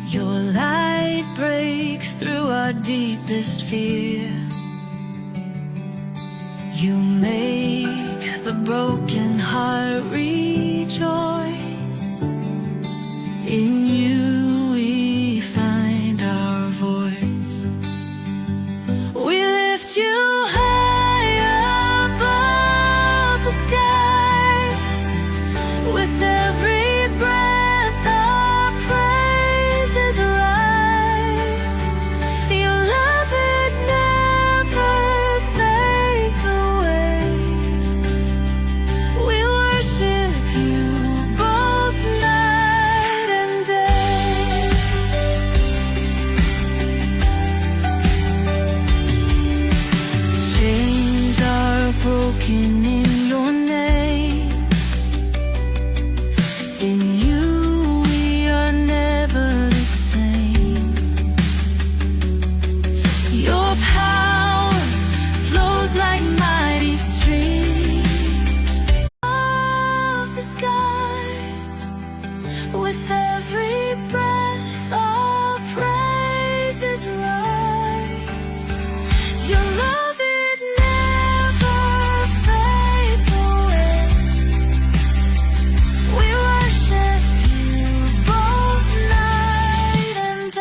Your light breaks through our deepest fear. You make the broken heart rejoice. In you we find our voice. We lift you high above the skies. With every breath our praises rise. Your love, it never fades away. We worship you both night and day. Chains are broken in your name. In you we are never the same. Your power flows like mighty streams of the skies. With every breath our praises rise. Your love, it never fades away. We worship you both night and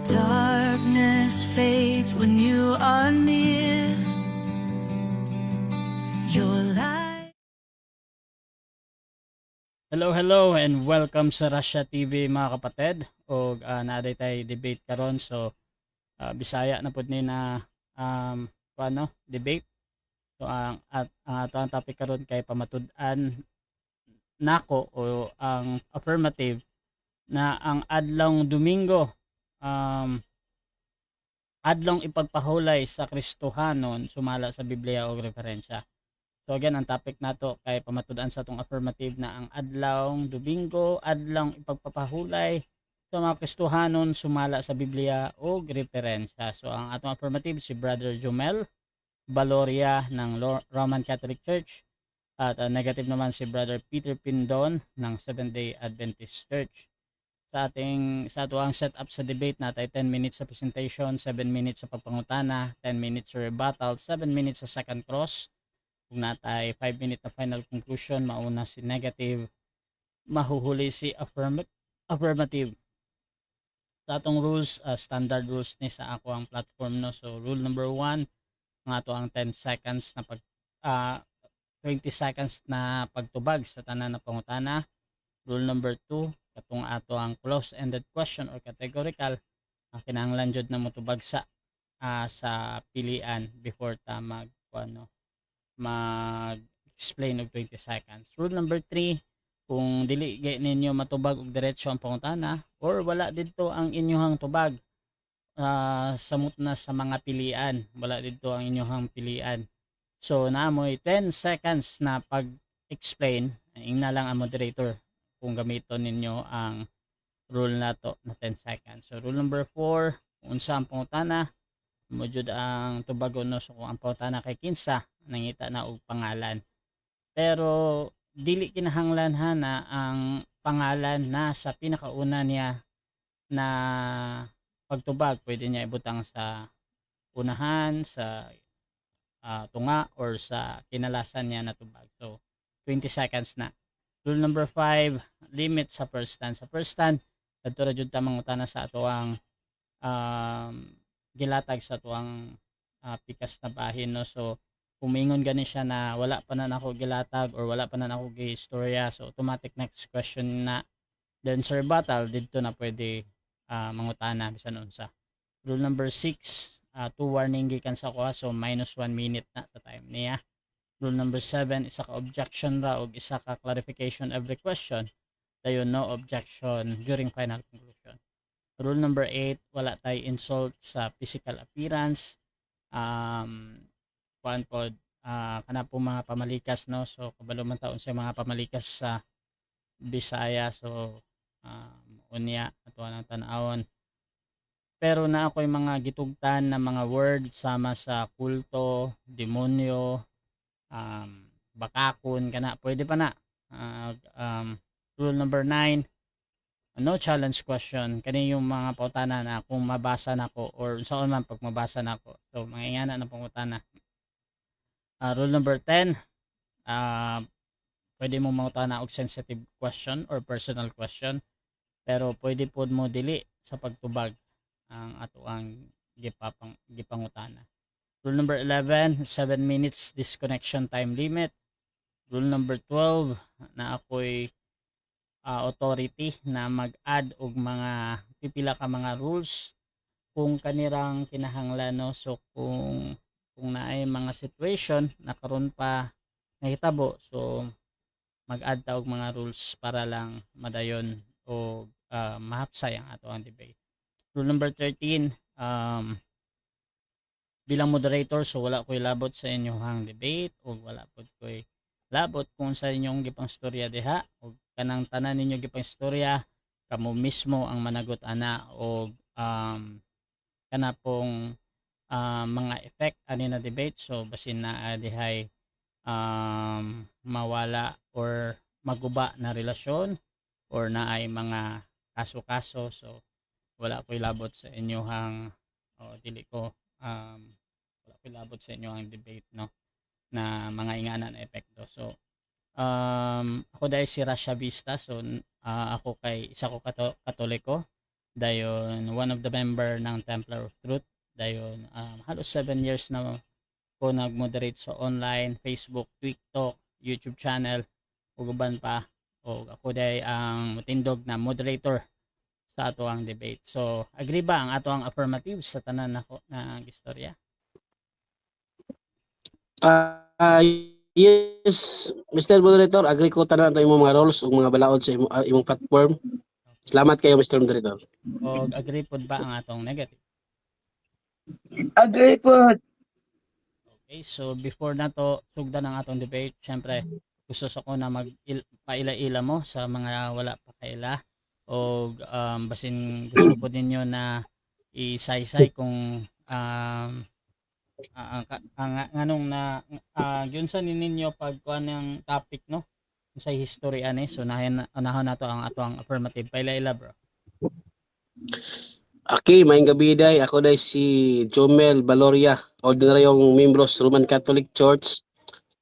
darkness fades when you are near. Your light. Hello and welcome sa Russia TV mga kapatid. Og naaday tay debate karon, so Bisaya na pud ni na debate. So ang ato ang topic karon kay pamatud-an nako o ang affirmative na ang adlong Domingo adlong ipagpahulay sa Kristohanon sumala sa Biblia o referensya. So again, ang topic nato kay pamatud-an sa tong affirmative na ang adlawng Domingo, adlawng ipagpapahulay sa mga Kristohanon sumala sa Biblia o referensya. So ang atong affirmative si Brother Jomel Baloria ng Roman Catholic Church, at negative naman si Brother Peter Pindon ng Seventh-day Adventist Church. Sa ato ang setup sa debate natin, 10 minutes sa presentation, 7 minutes sa pagpangutana, 10 minutes sa rebuttal, 7 minutes sa second cross. Kung natay 5 minutes na final conclusion, mauna si negative, mahuhuli si affirmative. Sa atong rules, standard rules ni sa ako ang platform, no. So rule number 1, ang ato ang 10 seconds na 20 seconds na pagtubag sa tanan na pangutana. Rule number 2, katong ato ang close-ended question or categorical, kinahanglan jud na motubag sa pilian before ta mag-explain og 20 seconds. Rule number 3, kung dili ninyo matubag og diretso ang pangutana or wala didto ang inyong tubag, samot na sa mga pilian, wala didto ang inyong pilian, so naamoy 10 seconds na pag-explain, ingna lang ang moderator kung gamiton ninyo ang rule nato na 10 seconds. So rule number 4, kung unsa ang pangutana, mo jud ang tubagon, no. So kung ang pangutana kay kinsa, nangita na og pangalan, pero dili kinahanglan na ang pangalan na sa pinakauna niya na pagtubag. Pwede niya ibutang sa unahan, sa tunga, or sa kinalasan niya na tubag. So 20 seconds na. Rule number 5, limit sa first stand. Sa first stand, kadto ra jud ta mangutana sa ato ang gilatag sa ato ang pikas na bahin, no. So kumingon gani siya na wala pa na nako gilatag or wala pa na nako giistorya, so automatic next question na. Then sir battle didto na pwede mangutana bisan unsa. Rule number 6, 2 warning gikan sa kuha, so -1 minute na sa time niya. Rule number 7, isa ka objection ra og isa ka clarification every question. Dayon no objection during final conclusion. Rule number 8, wala tay insult sa physical appearance. Kuan pod kana po mga pamalikas no. So kabalo man taon sa mga pamalikas sa Bisaya. So unya ato ang tan-awon. Pero na ako'y mga gitugtan na mga word sama sa kulto, demonyo, bakakon kana pwede pa na. Rule number 9, no challenge question. Kani yung mga pautana na kung mabasa nako or saan man pag mabasa nako. So mangingana na pangutana. Rule number 10, pwede mo mangutana og sensitive question or personal question, pero pwede pod mo dili sa pagtubag ang ato ang gipangutana. Rule number 11, 7 minutes disconnection time limit. Rule number 12, na ako'y authority na mag-add og mga pipila ka mga rules kung kanirang kinahanglan no. So kung naay mga situation na karon pa nahitabo, so mag-add ta og mga rules para lang madayon o mahapsay ang ato ang debate. Rule number 13, bilang moderator, so wala ko'y labot sa inyong debate o wala po ko'y labot kung sa inyong gipang storya diha o kanang tanan ninyo gipang storya kamo mismo ang managot ana o kana pong mga effect ani na debate. So basin na dihay mawala or maguba na relasyon or naay mga kaso-kaso, so wala ko'y labot sa inyong dili ko wala ko'y labot sa inyong debate no na mga ingana na epekto. So ako dahil si Rasha Vista, so ako kay isa ko katoliko, dayon one of the member ng Templar of Truth, dayon halos 7 years na ko nag-moderate sa online, Facebook, TikTok, YouTube channel ug uban pa, o ako dahil ang mutindog na moderator sa ato ang debate. So agree ba ang ato ang affirmative sa tanan nako na istorya? Yes, Mr. Moderator, agree ko tanan to imong mga roles ug mga balaod sa imong platform. Salamat kayo, Mr. Moderator. O agree pod ba ang atong negative? Agree po. Okay, so before na to sugdan ang atong debate, syempre gusto ko na paila-ila mo sa mga wala pa kaila o basin gusto po ninyo na isaysay kung nganong na yun sa ninyo pagkuan ng topic no sa history ani. So unahon nato ang ato ang affirmative. Paila-ila bro. Okay, maayong gabi day. Ako day si Jomel Valoria, ordinaryong membros Roman Catholic Church.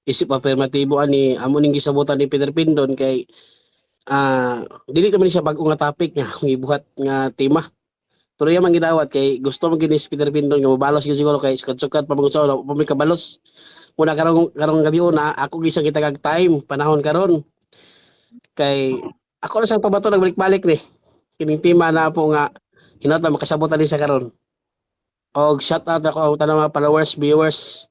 Isip affirmatibo ani amo ning gisabutan ni Peter Pindon kay dili naman siya bag-o nga topic nga gibuhat nga tema. Pero yaman gidawat kay gusto mo gini si Peter Pindon nga mabalos siguro kay sukat-sukat pa mga usaw pa may kabalos. Una karong gabi una ako gisa kita kag time panahon karon. Kay ako na sang pabato nagbalik-balik ni. Kining tema na po nga hinata makasabutan ni sa karon. Og shout out ako ang tanang mga followers, viewers.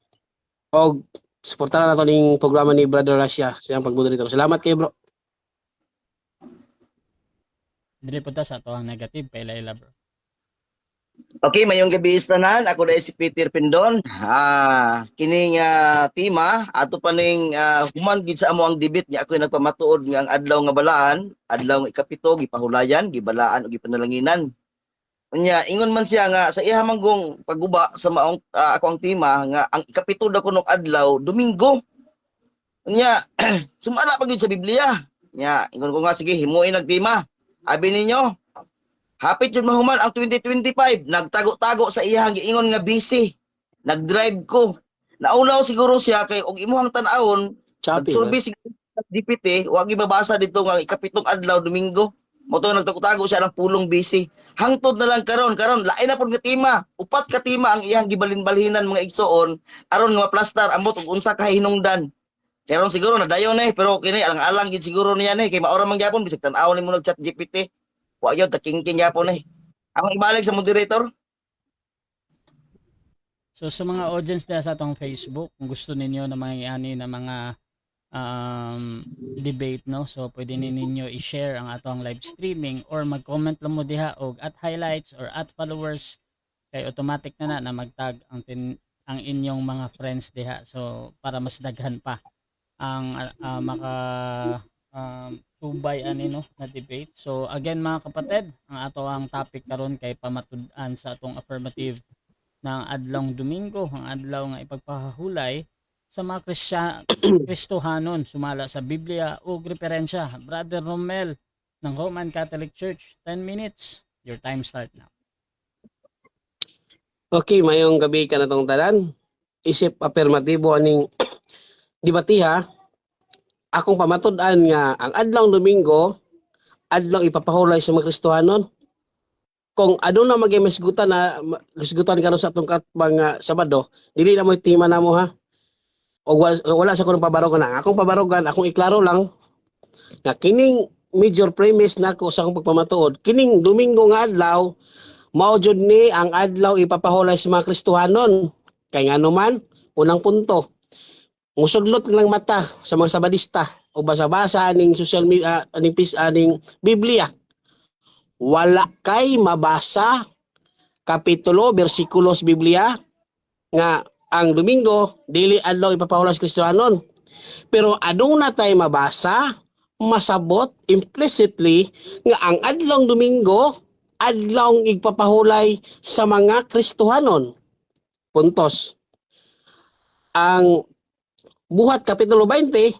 Og suportahan nato ning programa ni Brother Russia siyang pagmoderator. Salamat kay bro. Dili po ta sa ato ang negative. Paila-ila bro. Okay, mayong gabi tanan. Ako dahil si Peter Pindon. Kining tema ato pa ning human gid sa amo ang debate niya ako nagpamatuod nga ang adlaw nga balaan, adlaw nga ikapito gipahulayan, gibalaan ug gipanalanginan. Unya ingon man siya nga sa iya manggong pagguba sa maong ako ang tema nga ang ikapito daw kuno adlaw Domingo. Unya sumala pa gid sa Biblia. Nya ingon ko nga sige himuin nagtema. Abi ninyo hapit jud mahuman ang 2025, nagtago-tago sa iyang giingon nga busy. Nag-drive ko. Naulaw siguro siya kay og imuhang tan-awon, nagsurvey siguro sa GPT, wa gibabasa dito nga ikapitong adlaw Domingo. Mo to nagtago-tago siya ng pulong busy. Hangtod na lang karon lain na pud nga tema. Upat ka tema ang iyang gibalin-balhinan mga igsoon aron nga maplastar ambot og unsa ka hinungdan. Karon siguro nadayon pero kini alang-alang gid siguro niya kay maora man gyapon bisag tan-awon nimo nag-chat GPT. Wa yun, taking-king yapon Ako ibalik sa moderator. So sa mga audience dyan sa atong Facebook, kung gusto ninyo na mangyani na mga debate, no, so pwede ninyo i-share ang atong live streaming or mag-comment lang mo diha og at highlights or at followers, kay automatic na magtag ang inyong mga friends diha, so para mas daghan pa ang maka subay ani, no, na debate. So again mga kapatid, ang ato ang topic karon kay pamatud-an sa atong affirmative ng adlong Domingo, ang adlaw nga ipagpahulay sa mga Kristohanon sumala sa Biblia o referensya. Brother Romel ng Roman Catholic Church, 10 minutes. Your time start now. Okay, mayong gabi ka na tong tanan. Isip afirmatibo aning debatiha. Akong pamatud-an nga ang adlong Domingo adlaw ipapahulay sa mga Kristohanon. Kung aduna magay masgutan karon sa atong katbang Sabado, dili na mo tima namo ha. O wala sa kuno pabarogan na. Akong pabarogan, akong iklaro lang nga kining major premise nako sa akong pagpamatuod, kining Domingo nga adlaw mao jud ni ang adlaw ipapahulay sa mga Kristohanon. Kay ngano man, unang punto, musudlot lang mata sa mga Sabadista o basa-basa aning social media aning Biblia. Wala kay mabasa kapitulo, bersikulo sa Biblia nga ang Domingo dili adlaw ipapahulay sa Kristohanon. Pero aduna tay mabasa, masabot implicitly nga ang adlong Domingo adlaw ipapahulay sa mga Kristohanon. Puntos. Ang buhat kapitulo 20,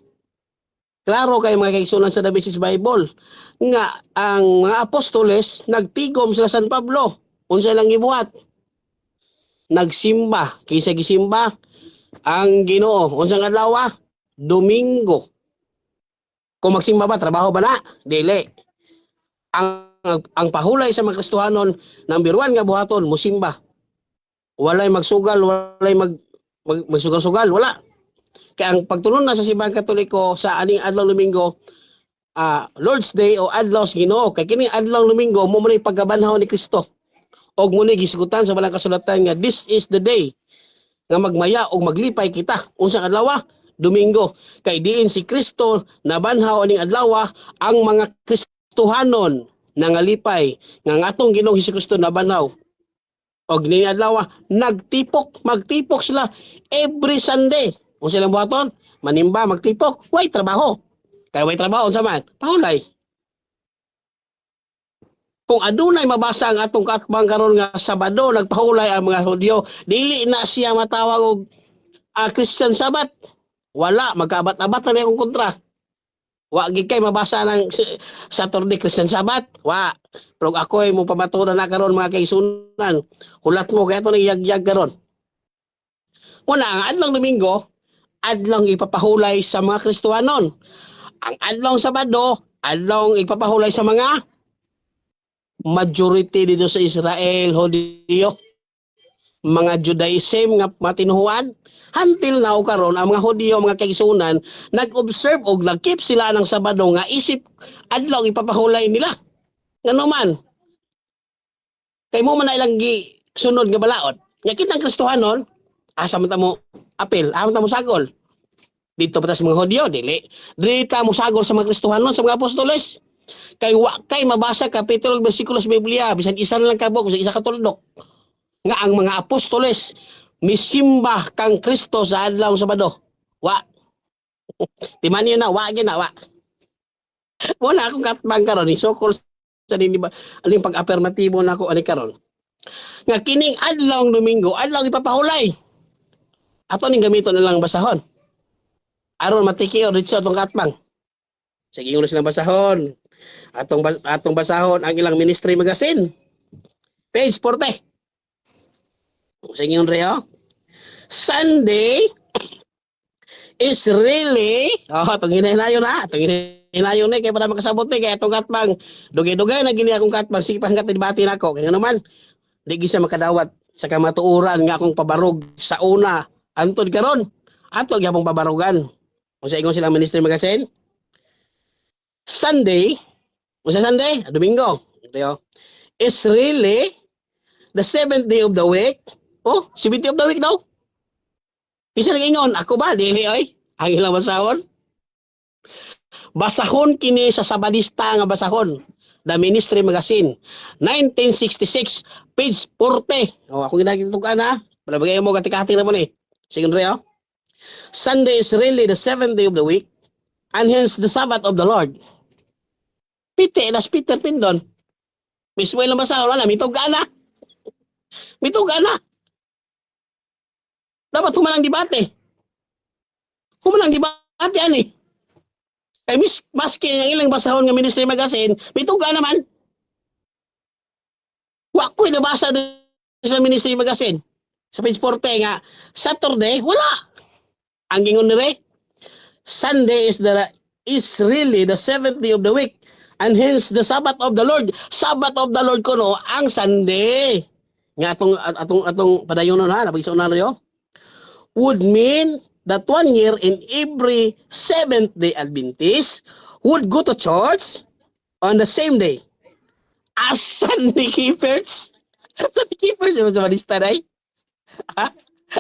klaro kay mga kaigsunan sa The Basis Bible nga ang mga apostoles nagtigom sila San Pablo. Unsa lang gibuhat? Nagsimba. Kaysa gisimba ang Ginoo. Unsang adlaw? Domingo. Kung magsimba ba, trabaho ba na? Dili. Ang pahulay sa mga Kristohanon, number 1 nga buhaton, musimba. Walay magsugal, walay magsugal-sugal, wala. Kaya ang pagtulon na sa simbahan Katoliko sa aning adlaw Domingo, Lord's Day o adlaw sa Ginoo, kay kini adlaw Domingo mo man paggabanhaw ni Kristo. Og mo ni gisgutan sa balang kasulatan nga this is the day nga magmaya og maglipay kita. Unsang adlaw? Domingo. Kay diin si Kristo nabanhaw aning adlaw ang mga Kristohanon nangalipay nga atong Ginoong Hesukristo nabanhaw. Og ni adlaw magtipok sila every Sunday. Unsa lang buhaton? Manimba, magtipok, way trabaho. Kaya way trabaho unsa man? Pahulay. Kung adunay mabasa ang atong katbang karon nga Sabado nagpahulay ang mga Hudyo, dili na siya matawag og Christian Sabbath. Wala, magkaabat-abat na akong kontra. Wa gid kay mabasa ng Saturday Christian Sabbath. Wa. Pero ako ay mo pamaturan na karon mga kaisunan. Hulat mo kay ato nang yag-yag karon. Una, ang adlong Domingo adlaw ipapahulay sa mga Kristohanon. Ang adlaw Sabado adlaw ipapahulay sa mga majority dito sa Israel, Hudyo, mga Judaism nga matinuhuan. Until now karon ang mga Hudyo, mga kaigsunan, nag-observe og nag-keep sila ng Sabado nga isip adlaw ipapahulay nila. Ngano man? Kay mo man na ilang sunod nga balaod. Nga kitang Kristohanon, asa man ta mo apel, asa man ta mo sagol. Dito pa ta sa mga Hudyo, dili. Dili ta mo sagol sa mga Kristohanon, sa mga apostoles. Kay mabasa kapitulo bersikulo sa Biblia, bisan isa lang kabog, bisan isa ka tuldok. Nga ang mga apostoles misimba kang Kristo sa adlaw Sabado. Wa. Timan niyo na, wa gyud na, wa. Wala akong katbang karon ni sokol sa din ba aling pag-afirmatibo nako ani karon. Nga kining adlaw Domingo, adlaw ipapahulay. Ato ning gamiton na lang basahon. Aron matiki o dito atong katbang. Sige ulo silang basahon. Atong basahon ang ilang ministry magazine. Page 40. Sige yun reo. Sunday is really itong hinahinayon na. Itong hinahinayon na kaya para makasabot na kaya itong katbang. Dugay-dugay na gini akong katbang. Sige pa hanggat debate na ako. Kaya naman, di gisa makadawat sa kamatuuran nga akong pabarog sa una. Antod karon ato gyapong pabarogan. Kung sa ingon silang ministry magazine. Sunday, Domingo, is really the 7th day of the week Oh, 70 of the week daw. Isa lang ingon, ako ba dili oy? Ang ilang basahon. Basahon kini sa Sabadista nga basahon. The Ministry Magazine, 1966, page 40. Oh, ako ginagitugan na. Para bagay mo katikati na mo ni. Sige Andre, oh. Sunday is really the seventh day of the week, and hence the Sabbath of the Lord. Pite, das Peter Pindon. Mismo ilang basahon, wala, mituga na. Mituga na. Dapat humanang debate. Humanang debate, ani. Kay maski ang ilang basahon nga Ministry Magazine, mituga naman. Wa ko'y nabasa sa Ministry Magazine. Sa page 40 nga, Saturday, wala. Ang gingon nire, Sunday is really the seventh day of the week, and hence the Sabbath of the Lord. Sabbath of the Lord ko no, ang Sunday. Nga atong padayonon ha, nabigsa na rin would mean that 1 year in every Seventh-day Adventist would go to church on the same day as Sunday keepers. Sunday keepers, yung sa Madista na ha?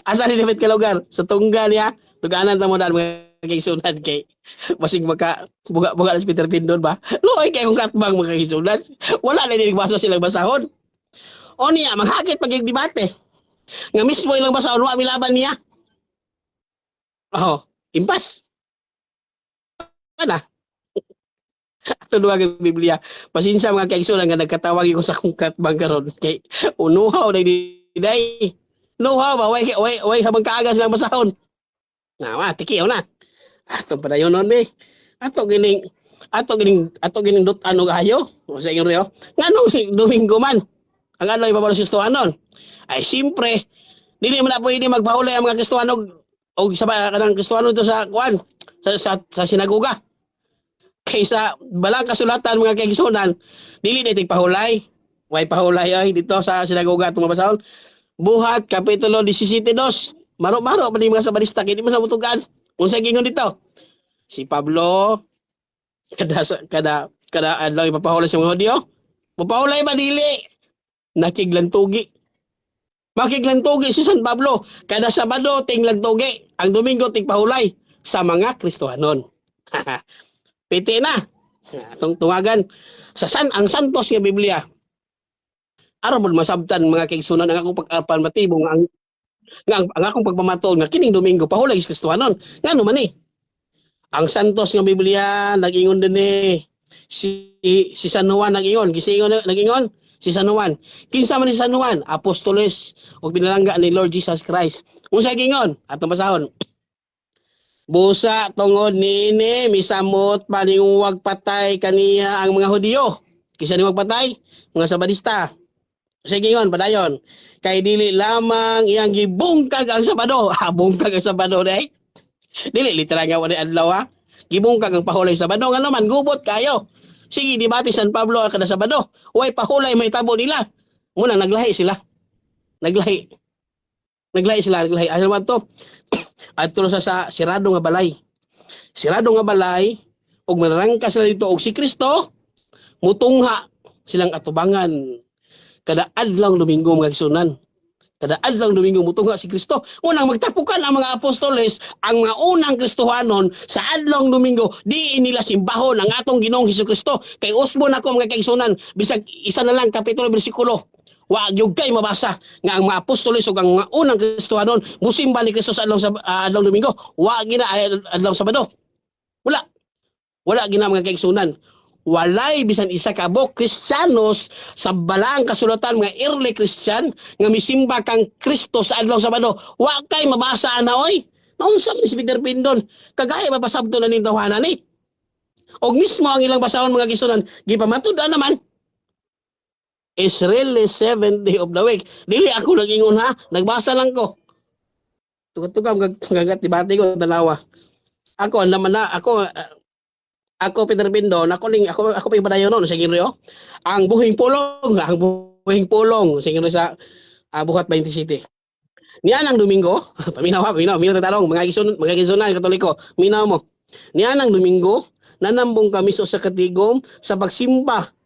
Asa ni David Kalugar? Sa tungga niya, tuganan ta mo daan mga kaisunad kay basig maka buga si Peter Pindon ba? Luoy kay kung katbang mga kaisunad. Wala na dinibasa silang basahon. O niya, maghagit pag-debate. Nga mismo ilang basahon, wa milaban niya. Oh, impas. Ano? Ato duwa kay Biblia. Pasensya mga kaigsunan nga nagkatawag ko sa akong katbang karon kay unuhaw na diday. Nuhaw ba way habang kaagas lang basahon. Na, tikiyo na. Ato padayon non be. Ato gining dot ano gayo. O sa inyo reo. Ngano si Domingo man. Ang ano ibabalo si Kristohanon. Ay simpre dili man na pwede magbahulay ang mga Kristohanog o sa kanang Kristohano ito sa kuan sa sinagoga. Kaysa balang kasulatan mga kaigsunan, dili na tigpahulay. Way pahulay ay dito sa sinagoga itong mabasahon. Buhat kapitulo 17:2. Maro-maro pa ni mga Sabadista kay di man namutugan. Unsa gingon dito? Si Pablo kada adlaw ipapahulay sa mga Hudyo. Mapahulay ba dili? Nakiglantugi. Makiglantugi si San Pablo. Kada Sabado tinglantugi. Ang Domingo tigpahulay sa mga Kristohanon. Piti na. Atong tungagan sa ang santos nga Biblia. Aron masabtan mga kaigsunan ang akong pagpalmatibong ang akong pagpamatuod nga kining Domingo pahulay sa Kristohanon. Ngano man ni? Ang santos nga Biblia nag-ingon din si San Juan nag-ingon, nag-ingon si San Juan. Kinsa man ni San Juan? Apostoles ug binalangga ni Lord Jesus Christ. Unsa gingon? Atong basahon. Busa tungod niini misamot paninguwag patay kaniya ang mga Hudyo. Kinsa ni wag patay? Mga Sabadista. Sige ngon padayon. Kay dili lamang iyang gibungkag ang Sabado. Bungkag ang Sabado day. Dili literal nga wala adlaw ha. Gibungkag ang pahulay sa Sabado nga naman gubot kayo. Sige dibati San Pablo kada Sabado. Way pahulay may tabo nila. Muna naglahi sila. Naglahi sila. Ano man to? Adto sa sirado nga balay. Sirado nga balay ug manarangka sila dito og si Kristo mutungha silang atubangan kada adlaw Domingo mga kisunan. Kada adlaw Domingo mutungha si Kristo. Unang magtapukan ang mga apostoles, ang mga unang Kristohanon sa adlaw Domingo, di nila simbahon ang atong Ginoong Hesukristo. Kay usbon ako mga kaigsunan, bisag isa na lang kapitulo bersikulo. Wa gyud kay mabasa nga ang mga apostoles ug ang mga unang Kristohanon musimba ni Kristo sa adlaw Domingo. Wa gina adlaw Sabado. Wala gina mga kaigsunan. Walay bisan isa ka bok Kristiyanos sa balaang kasulatan mga early Christian nga misimba kang Kristo sa adlaw Sabado. Wa kay mabasa na oy. Naunsa ni si Peter Pindon kagaya mapasabto na ning tawhanan ni. Og mismo ang ilang basahon mga kisunan gipamatud-an naman. Is really 7th day of the week. Dili ako nag-ingon ha, nagbasa lang ko. Tugat-tugat magagat dibati ko tanawa. Ako naman na ako Peter Pindon, ako pa ibadayon noon sa Ginreo. Ang buhing pulong sa Ginreo sa Buhat 20 City. Niya nang Domingo, paminaw tatanong mga kisunan Katoliko, minaw mo. Niya nang Domingo, nanambong kami sa katigom sa pagsimba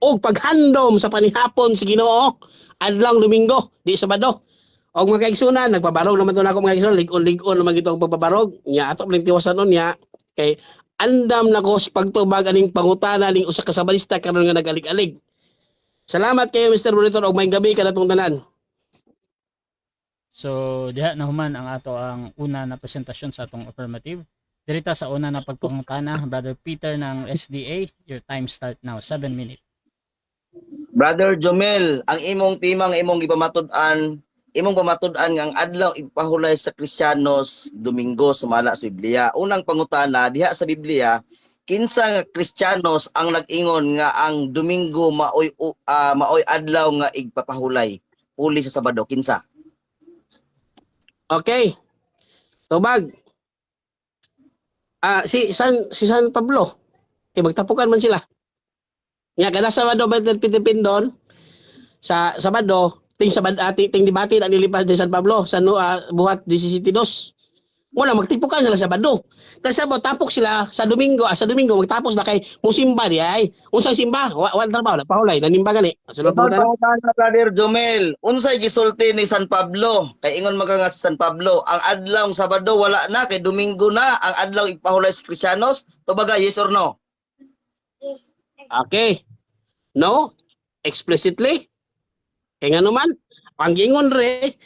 o paghandom sa panihapon si Ginoo adlaw Domingo, di Sabado. Og mga kaigsunan, nagpabarog naman to nako mga kaigsunan, lig-on naman gito ang pagbabarog. Nya ato pling tiwasan nun niya kay andam na ko sa pagtubag aning pangutana ning usa ka sabalista karon nga nagalig-alig. Salamat kayo Mr. Monitor og maayong gabi kanatong tanan. So diha na human ang ato ang una na presentasyon sa atong affirmative. Dirita sa una na pagpangutana, Brother Peter ng SDA, your time start now, 7 minutes. Brother Jomel, ang imong timang imong pamatud-an nga ang adlaw ipahulay sa Kristiyanos Domingo sumala sa Biblia. Unang pangutana diha sa Biblia, kinsa nga Kristiyanos ang nag-ingon nga ang Domingo maoy adlaw nga igpapahulay uli sa Sabado, kinsa? Okay. Tubag. Si San Pablo. Magtapukan man sila. Nga kada Sabado Peter Pindon sa Sabado ting debate na nilipas di San Pablo sa buhat 17:2. Muna magtipukan sila sa Sabado. Kasi Sabado tapok sila sa Domingo, magtapos na kay musimba di ay. Unsang simba? Wa trabaho, pahulay nanimba gani. Sunod po tayo. Brother Jomel, unsay gisulti ni San Pablo? Kay ingon mga nga sa San Pablo, ang adlaw Sabado wala na kay Domingo na ang adlaw ipahulay sa Kristiyanos. Tubaga yes or no? Okay. No? Explicitly? Kaya nga naman, ang gingon re,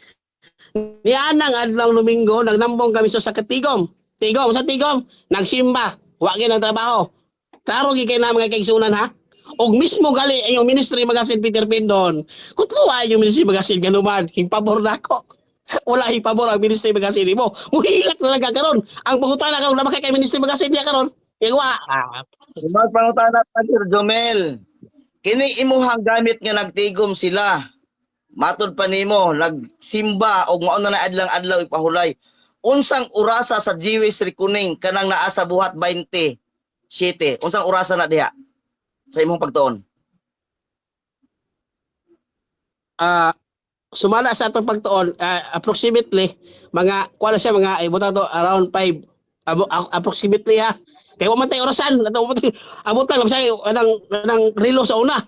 nianang adlaw Domingo, nagnambong kami sa katigom. Sa tigom, nagsimba, wagi ng trabaho. Klaro gikay na mga kaigsunan ha? Og mismo gali yung ministry magasin Peter Pindon. Kutluwa yung ministry magasin ganuman, hingpabor na ako. Wala hingpabor ang ministry magasin mo. Muhilat na lang karon. Ang pangutana karon na kay ministry magasin niya karon. Yawa. Magpangutana Brother Jomel. Kini imuhang gamit nga nagtigom sila. Matod pa nimo nagsimba og mao na adlang-adlaw ipahulay. Unsang orasa sa Jewish reckoning kanang naa sa buhat 27? Unsang orasa na diha sa imong pagtuon? Sumala sa atong pagtuon, approximately mga kuala siya mga ibuta to around 5 approximately ha. Kaya wa man tay orasan, abot lang sa anang relo sa una.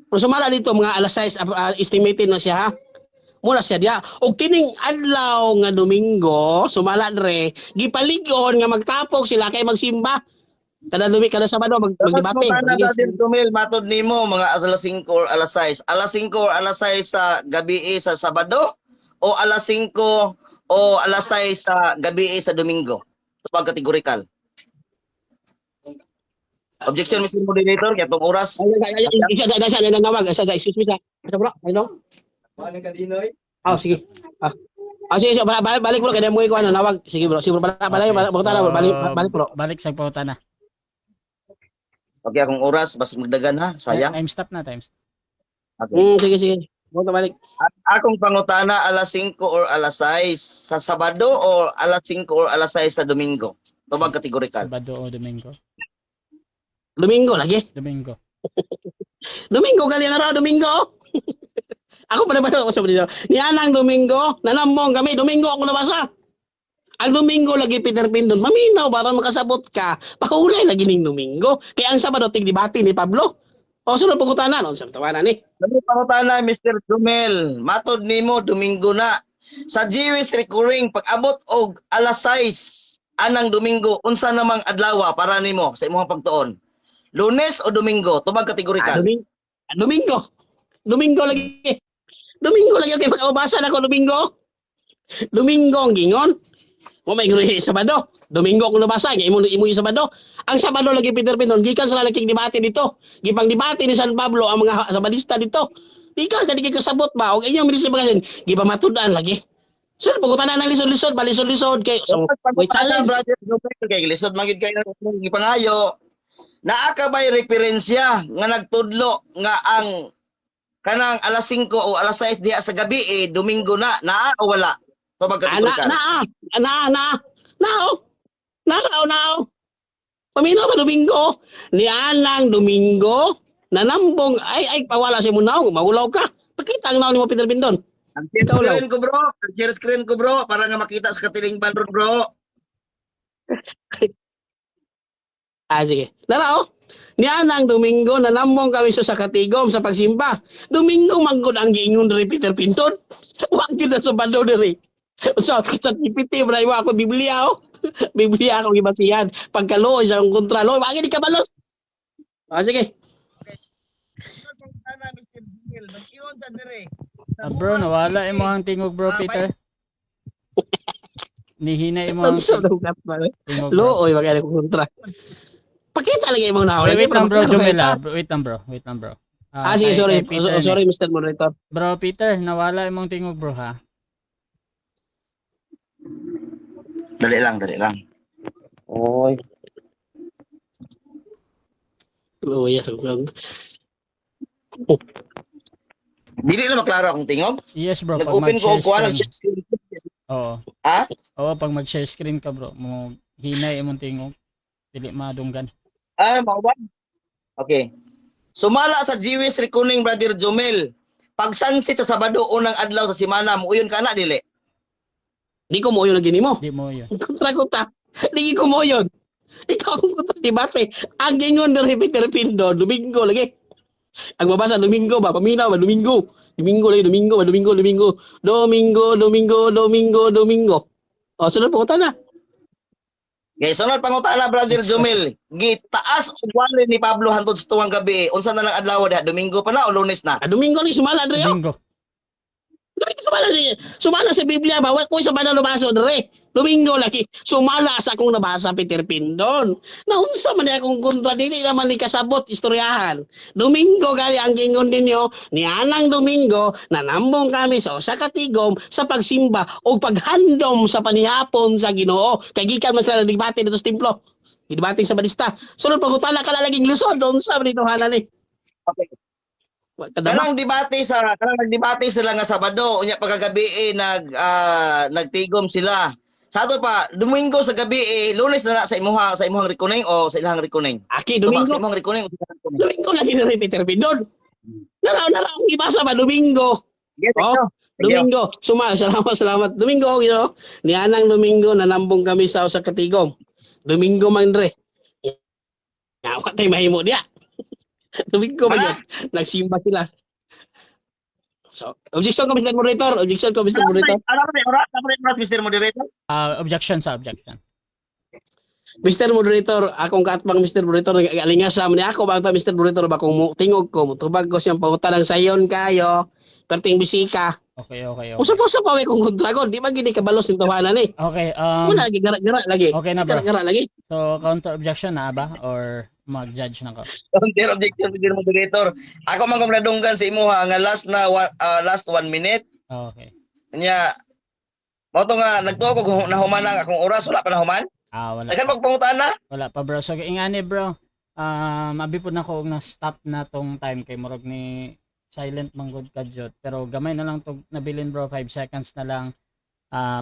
Pero sumala dito mga alas 6 estimated na siya ha. Muna siya diya. Og kining adlaw nga Domingo, sumala dre, gipaligon nga magtapok sila kay magsimba. Kada Sabado magdebate. Brother Jomel, matod nimo mga alas 5 or alas 6. Alas 5 or alas 6 sa gabi sa Sabado o alas 5 o alas 6 sa gabi sa Domingo? Tupag kategorikal. Objection, Mr. Moderator, kaya itong oras. Isa na nawag. Excuse me sa. Bro, ano? Sige. Sige, balik bro kaya mo ko ano nawag. Sige bro, balik bro. Balik sa pangutana. Okay, akong oras, basta magdagan ha, sayang. Time stop na, time stop. Okay. Sige. Balik. Akong pangutana alas 5 or alas 6 sa Sabado o alas 5 or alas 6 sa Domingo? Tubag kategorikal. Sabado o Domingo? Domingo lagi. Domingo. Domingo gali na raw Domingo. Ako pa naman ako sa dito. Nianang Domingo, nanambong kami Domingo ako nabasa. Ang Domingo lagi Peter Pindon, maminaw para makasabot ka. Pahulay lagi ning Domingo. Kaya ang Sabado tigdebate ni Pablo. O sunod pangutana no, sa tawanan ni. Sunod pangutana Mr. Jomel, matod nimo Domingo na. Sa Jewish recurring pag-abot og alas 6 anang Domingo, unsa namang adlaw para nimo sa imong pagtuon? Lunes o Domingo? Tubag kategorikal. Domingo. Domingo lagi. Domingo lagi kay pagkabasa na ko Domingo. Domingo ang gingon. Mo may nguri Sabado. Domingo ko nabasa imo yung Sabado. Ang Sabado lagi Peter Pindon gikan sa naging debate dito. Gipang debate ni San Pablo ang mga Sabadista dito. Ikaw kadi kasabot ba og inyong ministry magasin gipamatudan lagi. So pagutana nang lisod-lisod, balisod-lisod kay so we challenge kay lisod magid kayo gipangayo. Naa ka ba'y referensya nga nagtudlo nga ang kanang alas 5 o alas 6 diha sa gabi Domingo na? Naa o wala? Tubag kategorikal. Nao. Paminaw ba Domingo? Nianang Domingo, nanambong, ay, pawala si mo naong, maulaw ka. Pakita ang naong ni mo Peter Pindon. Ang share screen ko bro, para nga makita sa katiling bandron bro. Sige. Narao, Niya nang Domingo nanambong kami sa katigom sa pagsimba. Domingo manggod ang giingon diri Peter Pinton. Wa gyud na Sabado diri. So, sa tipiti bra ako Biblia oh. Biblia ako gibasihan. Pagkaluoy sa akong kontra, lo, wagi di ka balos. Sige. Bro, nawala imo ang tingog bro Peter. Nihinay mo ang Tanso daw kat ba. tingog bro. Looy wagi ko kontra. Pakita lagi mo na. Wait lang bro, Jomela. Wait lang bro. Sige, sorry. kay Peter Sorry, Mr. Moderator. Bro Peter, nawala imong tingog bro ha. Dali lang. Oy. Luya sa kontra. Dili na maklaro akong tingog. Yes bro, pag Nag-open ko mag-share kuha ng screen. screen. Oo. Ha? Oo, pag mag-share screen ka bro, mo hinay imong tingog. Dili madunggan. Mao ba? Okay. Sumala sa Jewish Reckoning, Brother Jomel. Pag sunset sa Sabado, unang adlaw sa semana, muyon ka na, dili? Di ko mo yun lagi nimo. Di mo yun. Kontra ko ta. Di ko mo yun. Ikaw ang kontra debate. Ang gingon dari Peter Pindo, Domingo lagi. Ang mabasa Domingo ba? Paminaw ba? Domingo. Domingo. O, sunod po ko na. Okay, sunod pangutana, Brother Jomel. Gitaas og wali ni Pablo hangtod sa tuwang gabi. Unsa na lang adlaw diha? Domingo pa na o Lunes na? Domingo lagi sumala dre. Bingo. Domingo sumala sa Biblia ba? Wa ko sa bana lumaso dre. Domingo lagi sumala sa akong nabasa Peter Pindon. Naunsa man akong kontra dili naman ni kasabot istoryahan. Domingo gali ang gingon ninyo, nianang Domingo nanambong kami sa usa ka tigom sa pagsimba o paghandom sa panihapon sa Ginoo. Kay gikan man sila debate dito sa templo. Gidebate sa balista. Sunod pagutala ka na laging lusod unsa man ditohanan ni. Okay. Kanang nagdebate sila nga Sabado, unya pagkagabi nagtigom sila. Sa ato pa, Domingo sa gabi Lunes na sa imong reckoning o sa ilang reckoning? Aki Sa Domingo. imong reckoning o sa ilang reckoning? Domingo lagi na Peter Pindon. Naraw akong ibasa ba Domingo. Yes, Oh, Domingo. Salamat. Domingo, nianang Domingo nanambong kami sa usa ka tigom. Domingo man dre. Yawa tay mahimo dia. Domingo man yan. Nagsimba sila. So, objection ko Mr. Moderator. Ano Mr. Moderator? Objection sa objection. Mr. Moderator, akong kaatbang Mr. Moderator, alingasa man ni ako ba ito Mr. Moderator ba kung tingog ko, tubag ko siyang pangutan ng sayon kayo, perting bisika. Okay. Usa-usa pa kung kontra ko, di ba gini kabalos ng tawanan eh. Okay, Muna lagi gara-gara lagi. okay na bro. Gara-gara lagi. So, counter objection na ba? Or mag-judge na ko? Counter objection Mr. Moderator. Ako man kung nadunggan sa imuha nga last 1 minute. Okay. Kanya mo to nga nagtuo ko nahuman ang akong oras wala pa nahuman. Wala Nagkan pa. magpangutana. Wala pa bro. So, ingani bro, abi po na ko og na-stop na tong time kay murag ni silent manggod kadyot. Pero gamay na lang to nabilin bro, 5 seconds na lang.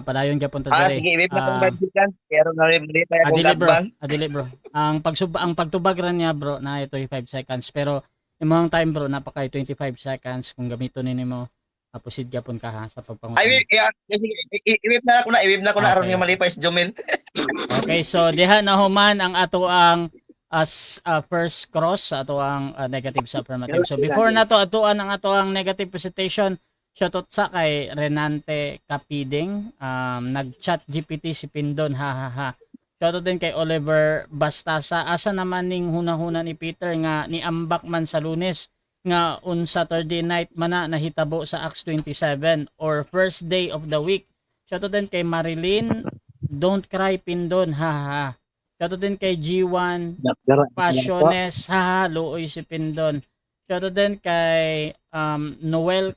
Padayon gyapon ta dire. Sige, ibig na kung ganyan. Pero na-replay pa akong Adili bro. gatbang. Adili bro. Ang pagtubag ra niya bro na ito 5 seconds pero imong time bro napaka 25 seconds kung gamiton nimo proceed gyapon ka ha sa pagpangutan. Ay, i-whip na ko na aron Okay. yung malipay si Jomel. Okay, so diha na human ang ato ang as first cross sa ato ang negative sa affirmative. So before na to atuan ang ato ang negative presentation, shoutout sa kay Renante Capiding, nag-chat GPT si Pindon ha. Shoutout din kay Oliver Bastasa, asa naman ning hunahuna ni Peter nga niambak man sa Lunes nga on Saturday night mana nahitabo sa Acts 27 or first day of the week. Shoutout din kay Marilyn, don't cry Pindon ha. Shoutout din kay G1 Passiones ha, luoy si Pindon. Shoutout din kay Noel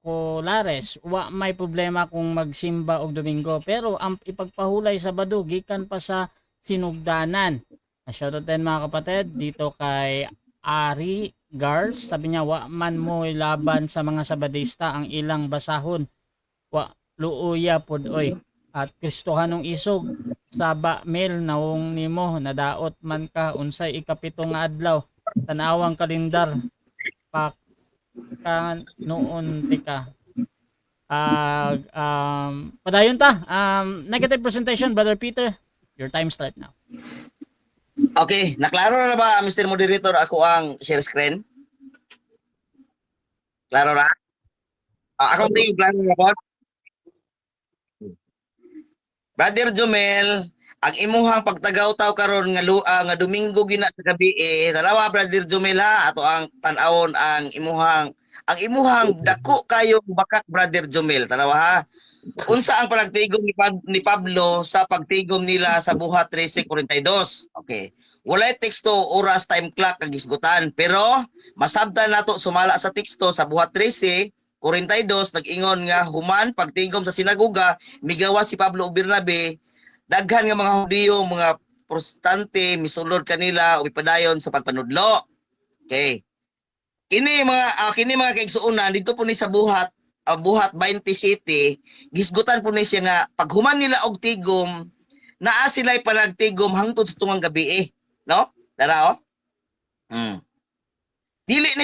Colares, wa may problema kung magsimba og Domingo pero ang ipagpahulay Sabado gikan pa sa sinugdanan. Shoutout din mga kapatid dito kay Ari Gars, sabi niya wa man mo laban sa mga Sabadista ang ilang basahon. Wa luuya pod oy. At Kristohanong isog saba mel nawong nimo nadaot man ka unsay ikapito nga adlaw tanawang kalendar pak kan noon tika padayon ta negative presentation Brother Peter, your time start now. Okay, naklaro na ba Mr. Moderator ako ang share screen? Klaro na? Akong tingin klaro na ba? Brother Jomel, ang imuhang pagtagaw-taw karon nga Domingo gina sa gabi dalawa Brother Jomel ha ato ang tan-awon ang imuhang dako kayong bakak Brother Jomel dalawa ha. Unsa ang pagtigom ni Pablo sa pagtigom nila sa buhat 13:42. Okay. Walay teksto, oras, time clock kag gisgutan pero masabtan nato sumala sa teksto sa buhat 13:42 nag-ingon nga human pagtigom sa sinagoga migawa si Pablo ug Bernabe daghan nga mga Hudiyo mga protestante misulod kanila o ipadayon sa pagpanudlo. Okay. Kini mga kaigsuonan dito po ni sa buhat 27 gisgutan po ni siya nga paghuman nila og tigom naa sila'y panagtigom hangtod sa tungang gabi no? Dara Dili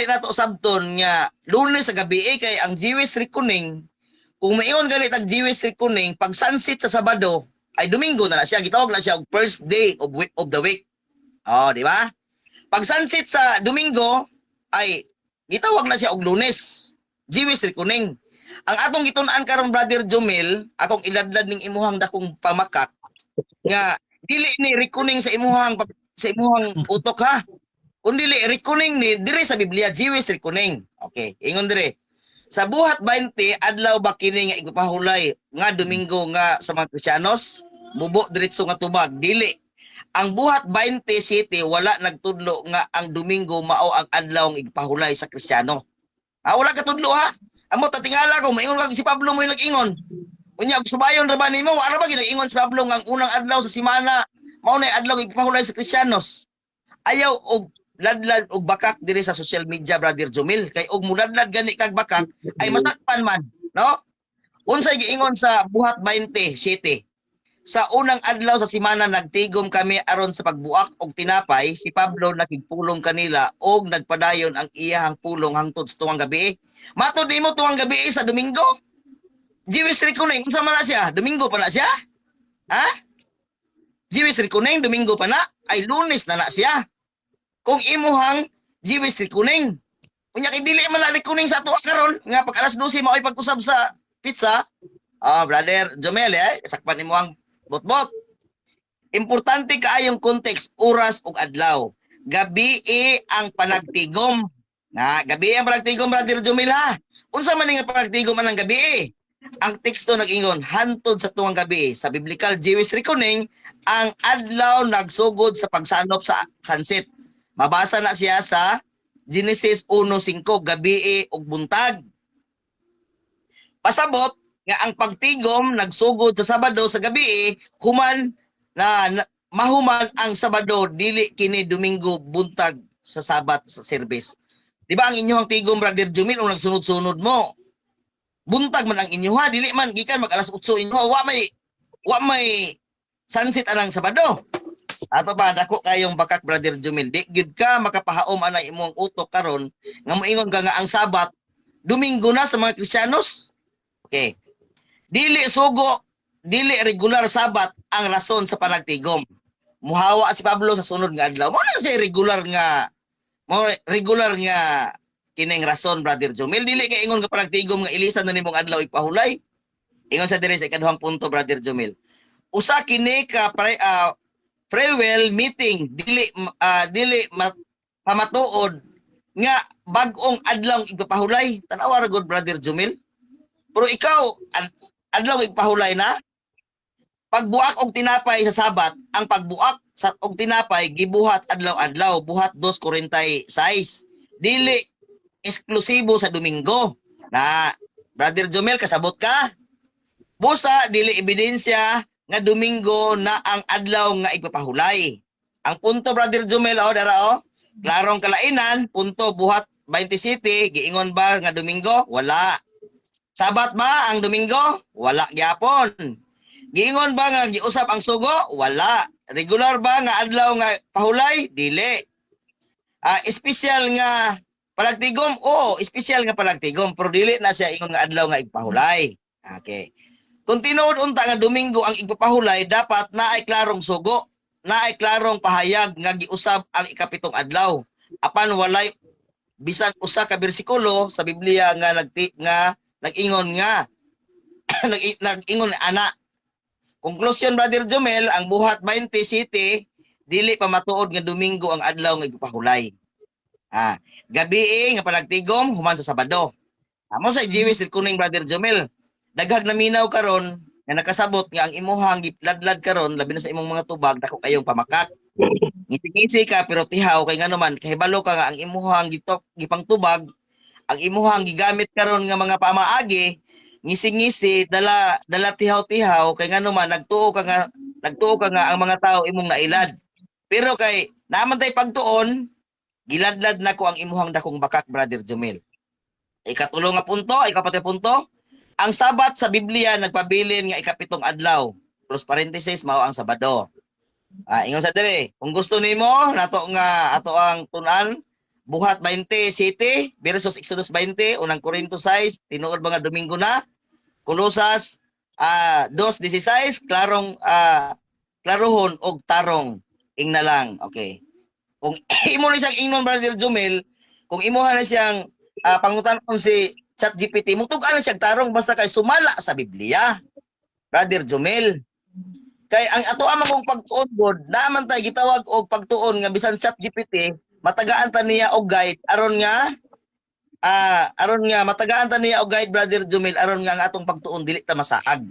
na to sabton nga Lunes sa gabi kay ang Jewish reckoning kung mayon galit ang Jewish reckoning pag sunset sa Sabado ay Domingo na siya gitawag na siya og first day of the week. Di ba? Pag sunset sa Domingo ay gitawag na siya og Lunes. Jewish reckoning. Ang atong gitun-an karon Brother Jomel, akong iladlad ning imuhang dakong pamakak nga dili ni reckoning sa imuhang utok ha. Kundi reckoning ni dire sa Biblia Jewish reckoning. Okay, ingon dire. Sa buhat 20 adlaw ba kini nga igpahulay nga Domingo nga sa mga Kristiyanos? Mubo diretso nga tubag dili. Ang buhat 27 wala nagtudlo nga ang Domingo mao ang adlaw nga igpahulay sa Kristiyano. Wala ka tudlo ha. Amo tatingala ko maingon kag si Pablo mo nag-ingon. Unya subayon ra ba nimo? Ara ba ginag-ingon si Pablo nga ang unang adlaw sa semana mao na adlaw igpahulay sa Kristiyanos. Ayaw og ladlad og bakak diri sa social media Brother Jomel kay og muladlad gani kag bakak ay masakpan man, no? Unsay giingon sa buhat 27 sa unang adlaw sa semana nagtigom kami aron sa pagbuak og tinapay si Pablo nakigpulong kanila og nagpadayon ang iyahang pulong hangtod sa tuwang gabi. Matod nimo tuwang gabi sa Domingo? Jewish reckoning unsa man na siya? Domingo pa na siya? Ha? Jewish reckoning Domingo pa na ay Lunes na siya. Kung imuhang Jewish reckoning. Unya kay dili man la reckoning sa tuwa karon nga pag alas 12 mao'y pag-usab sa pizza. Brother Jomel sakpan nimo ang bot-bot. Importante kaayong context, oras ug adlaw. Gabi ang panagtigom. Gabi ang panagtigom Brother Jomel ha. Unsa man nga panagtigom anang gabi? Ang teksto nag-ingon hantod sa tuwang gabi sa biblical Jewish reckoning ang adlaw nagsugod sa pagsanop sa sunset. Mabasa na siya sa Genesis 1:5 gabi ug buntag. Pasabot nga ang pagtigom nagsugod sa Sabado sa gabi human na mahuman ang Sabado dili kini Domingo buntag sa Sabat sa service. Di ba ang inyong tigom Brother Jomel kung nagsunod-sunod mo? Buntag man ang inyo ha, dili man gikan mag alas 8 inyo wa may sunset anang Sabado. Ato ba dako kayong bakak Brother Jomel di gid ka makapahaom ana imong utok karon nga moingon ka nga ang Sabat Domingo na sa mga Kristiyanos. Okay. Dili regular Sabat ang rason sa panagtigom. Muhawa si Pablo sa sunod nga adlaw. Mo na siya regular nga kining rason Brother Jomel. Dili kay ingon nga panagtigom nga ilisan na nimong adlaw ipahulay. Ingon sa dire sa ikaduhang punto Brother Jomel. Usa kini ka farewell meeting dili pamatuod nga bag-ong adlaw igpahulay. Tanawa ra gud Brother Jomel. Pero ikaw adlaw igpahulay na pagbuak og tinapay sa Sabat, ang pagbuak sa og tinapay gibuhat adlaw-adlaw, buhat 2:46. Dili eksklusibo sa Domingo. Na Brother Jomel kasabot ka? Busa dili ebidensya nga Domingo na ang adlaw nga igpapahulay. Ang punto Brother Jomel dara klarong kalainan, punto buhat 27 giingon ba nga Domingo? Wala. Sabat ba ang Domingo? Wala gyapon. Giingon ba nga giusap ang sugo? Wala. Regular ba nga adlaw nga pahulay? Dili. Espesyal nga palagtigom? Oo, espesyal nga palagtigom. Pero dili na siya ingon nga adlaw nga ipahulay. Okay. Kung tinuod unta nga Domingo ang igpapahulay, dapat naay klarong sugo, naay klarong pahayag nga giusab ang ikapitong adlaw. Apan walay bisan usa ka bersikulo sa Biblia nga nag-ingon nga nag-ingon ana. Conclusion, Brother Jomel, ang buhat 20 city dili pa matuod nga Domingo ang adlaw nga igpapahulay. Gabi nga panagtigom human sa Sabado. Amo sa Jewish kuning, Brother Jomel, daghag na minaw karon nga nakasabot nga ang imuhang gipladlad karon labi na sa imong mga tubag dako kayong pamakak. Ngisi-ngisi ka pero tihaw kay ngano man kahibalo ka nga ang imuhang gipang tubag, ang imuhang gigamit karon nga mga pamaagi, ngisi-ngisi dala tihaw-tihaw kay ngano man nagtuo ka nga ang mga tao imong nailad. Pero kay naman tay pagtuon, giladlad nako ang imuhang dakong bakak, Brother Jomel. Ikatulo nga punto, ikapatay punto, ang Sabat sa Biblia nagpabilin nga ikapitong adlaw. Plus parenthesis mao ang Sabado. Ingon sa dire, kung gusto nimo nato nga ato ang tunan buhat 20 city versus Exodus 20, unang Korinto 6, tinuod mga Domingo na. Kolosas 2:16, klarohon og tarong ingna lang. Okay. Kung imo ni siyang ingnon, Brother Jomel, kung imuha na siyang pangutanon si ChatGPT, mutug-an na siyang tarong basta kay sumala sa Biblia, Brother Jomel. Kay ang ato amang pagtuon god, naman tay gitawag og pagtuon nga bisan ChatGPT, matagaan ta niya og guide aron nga matagaan ta niya og guide, Brother Jomel, aron nga ang atong pagtuon dili ta masaag.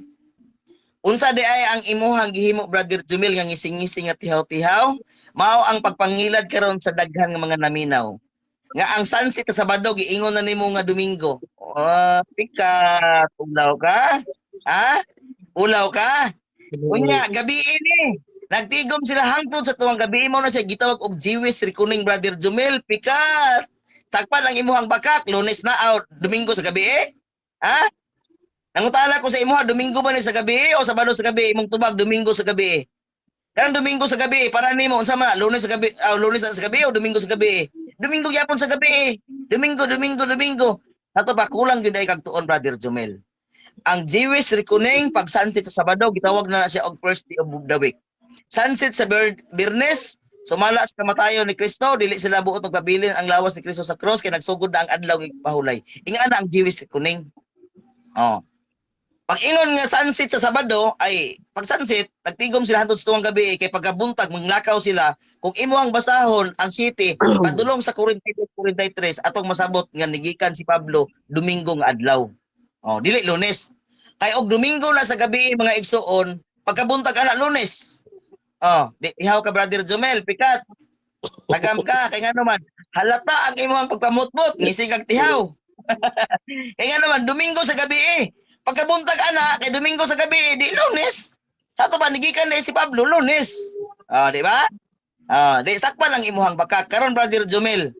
Unsa di ay ang imuhang gihimo, Brother Jomel, nga ngising-ngising nga tihaw-tihaw, mao ang pagpangilad karon sa daghan nga mga naminaw. Nga ang sunset sa Sabado giingon na nimo nga Domingo. Pikat, ulaw ka? Ulaw ka? Unya, gabi ini. Nagtigom sila hangtod sa tuwang gabi mo na siya gitawag og Jewish reckoning, Brother Jomel. Pikat. Sakpan ang imuhang bakak, Lunes na out, Domingo sa gabi Nangutana ko sa imuha, Domingo ba ni sa gabi o Sabado sa gabi? Imong tubag Domingo sa gabi. Kanang Domingo sa gabi, para nimo unsa man, Lunes sa gabi, Lunes sa gabi o Domingo sa gabi? Domingo gyapon sa gabi. Domingo. Ato pa kulang gyud ay kag tuon, Brother Jomel. Ang Jewish reckoning pag sunset sa Sabado gitawag na siya og first day of the week. Sunset sa Biyernes, sumala sa kamatayon ni Kristo, dili sila buot og pabilin ang lawas ni Kristo sa cross kay nagsugod na ang adlaw ng pahulay. Inga na ang Jewish reckoning. Pag ingon nga sunset sa Sabado ay pag sunset nagtigom sila hangtod sa tuwang gabi kay pagkabuntag manglakaw sila. Kung imo ang basahon ang city padulong sa 42-43 atong masabot nga nigikan si Pablo Domingo nga adlaw. Dili Lunes. Kay og Domingo na sa gabi mga igsoon, pagkabuntag ana Lunes. Ihaw ka, Brother Jomel, pikat. Tagam ka kay ngano man halata ang imong pagpamutmot ngising kag tihaw. Kay ngano man Domingo sa gabi pagkabuntag ana kay Domingo sa gabi di Lunes. Sa ato ba nigikan na si Pablo Lunes. Di ba? Di sakpan ang imuhang bakak karon, Brother Jomel.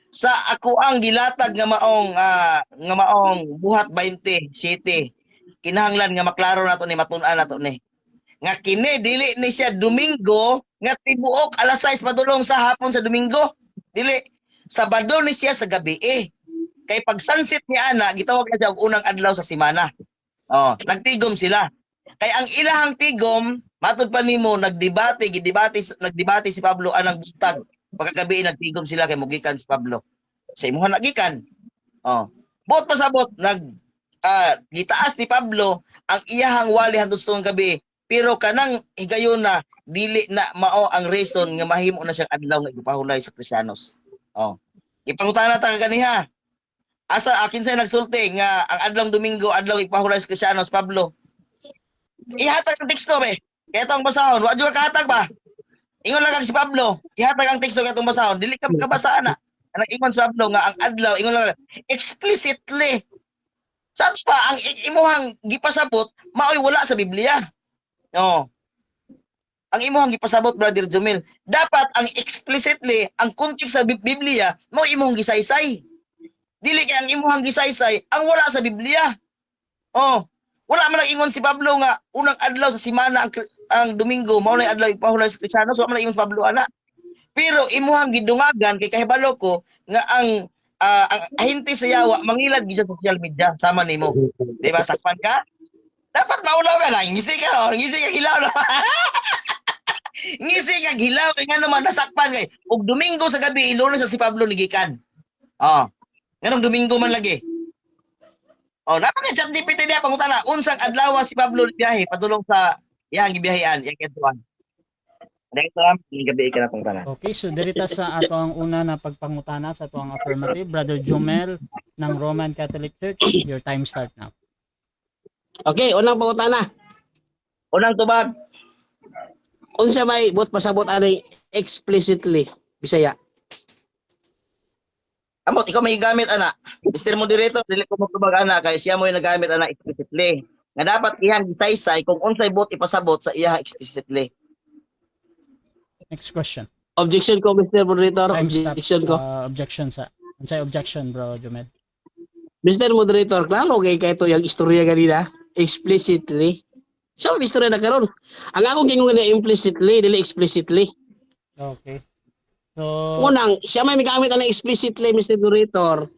Sa ako ang gilatag nga maong buhat 20 city. Kinahanglan nga maklaro nato ni matun-an nato ni. Nga kini dili ni siya Domingo nga tibuok alas 6 padulong sa hapon sa Domingo. Dili Sabado ni siya sa gabi Kay pag sunset ni ana gitawag na siya og unang adlaw sa semana. Nagtigom sila. Kay ang ilahang tigom matud pa nimo nagdebate si Pablo anang buntag. Pagkagabi nagtigom sila kay mugikan si Pablo. Sa imuha nagikan. Buot pasabot gitaas ni Pablo ang iyahang wali hangtod sa gabi. Pero kanang higayon na dili na mao ang reason nga mahimo na siyang adlaw nga ipahulay sa Kristiyanos. Ipangutana ta kaniha. Asa akin sa nagsulti nga ang adlaw Domingo adlaw ipahulay sa Kristiyanos, Pablo. Ihatag ang teksto be. Kaya itong basahon, wa jud kahatag ba? Ingon lang kag si Pablo, ihatag ang teksto katong basahon, dili ka kabasaan na. Anang ingon si Pablo nga ang adlaw ingon lang explicitly. Sa pa ang imuhang gipasabot maoy wala sa Biblia. Ang imuhang gipasabot, Brother Jomel, dapat ang explicitly ang context sa Biblia mao imong gisaysay. Dili kay ang imuhang gisaysay ang wala sa Biblia. Wala man ingon si Pablo nga unang adlaw sa semana ang Domingo mao na adlaw ipahulay sa Kristiyanos. Wala man ingon si Pablo ana. Pero imuhang gidungagan kay kahibalo ko nga ang ahinti sa yawa mangilad gid sa social media sama nimo. Di ba sakpan ka? Dapat maulaw ka lang. Ngisi ka no. Ngisi ka hilaw no. Ngisi ka hilaw kay nga naman nasakpan kay. Ug Domingo sa gabi ilunes sa si Pablo ligikan. Oh. Nganong Domingo man lagi. Oh, dapat nga chat GPT niya pangutana unsang adlaw si Pablo biyahe padulong sa iyang gibiyahean, iyang kentuan. Dahil sa gabi ka na pangutana. Okay, so dirita sa ato ang una na pagpangutana sa ato ang affirmative, Brother Jomel ng Roman Catholic Church. Your time start now. Okay, unang pangutana. Unang tubag. Unsa may but pasabot ani explicitly Bisaya? Amot, ikaw may gamit, ana. Mr. Moderator, dili ko magtubag, ana, kay siya mo yung nagamit, ana, explicitly. Nga dapat iyang gitaysay kung unsay bot ipasabot sa iya explicitly. Next question. Objection ko, Mr. Moderator. Time stop. Objection ko. Objection sa. Unsay objection, bro Jomel? Mr. Moderator, klaro kay ito yung istorya ganina. Explicitly. So, istorya na karon. Ang akong gingon na implicitly, dili explicitly. Okay. So, Unang, siya may migamit na explicitly, Mr. Moderator.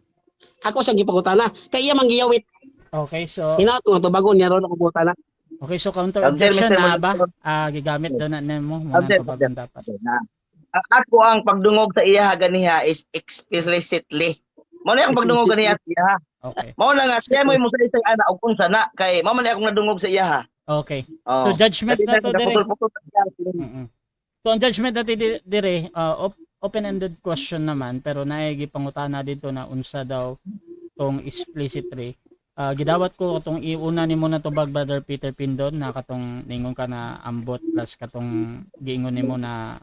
Ako siyang gipangutana. Kaya iya manggiyawit. okay, so Hinaot ko nga to bago niya ron ako pangutana. okay, so counter Objection, objection Mr. na ba? Moderator. Gigamit daw na nimo mo Objection, tubagan dapat. Ako ang pagdungog sa iya ganiha is explicitly. Mao na ang pagdungog ganiha sa iya. Okay. Mao na nga siya mo sa isang ana og unsa na kay mao man akong nadungog sa iya. Okay. Oh. So judgment na to dire. Kaputol-putol sa iya. So ang judgment natin dire open-ended question naman pero naay gipangutana dito na unsa daw tong explicitly. Gidawat ko katong iuna nimo na tubag Brother Peter Pindon na katong ningon ka na ambot plus katong giingon nimo na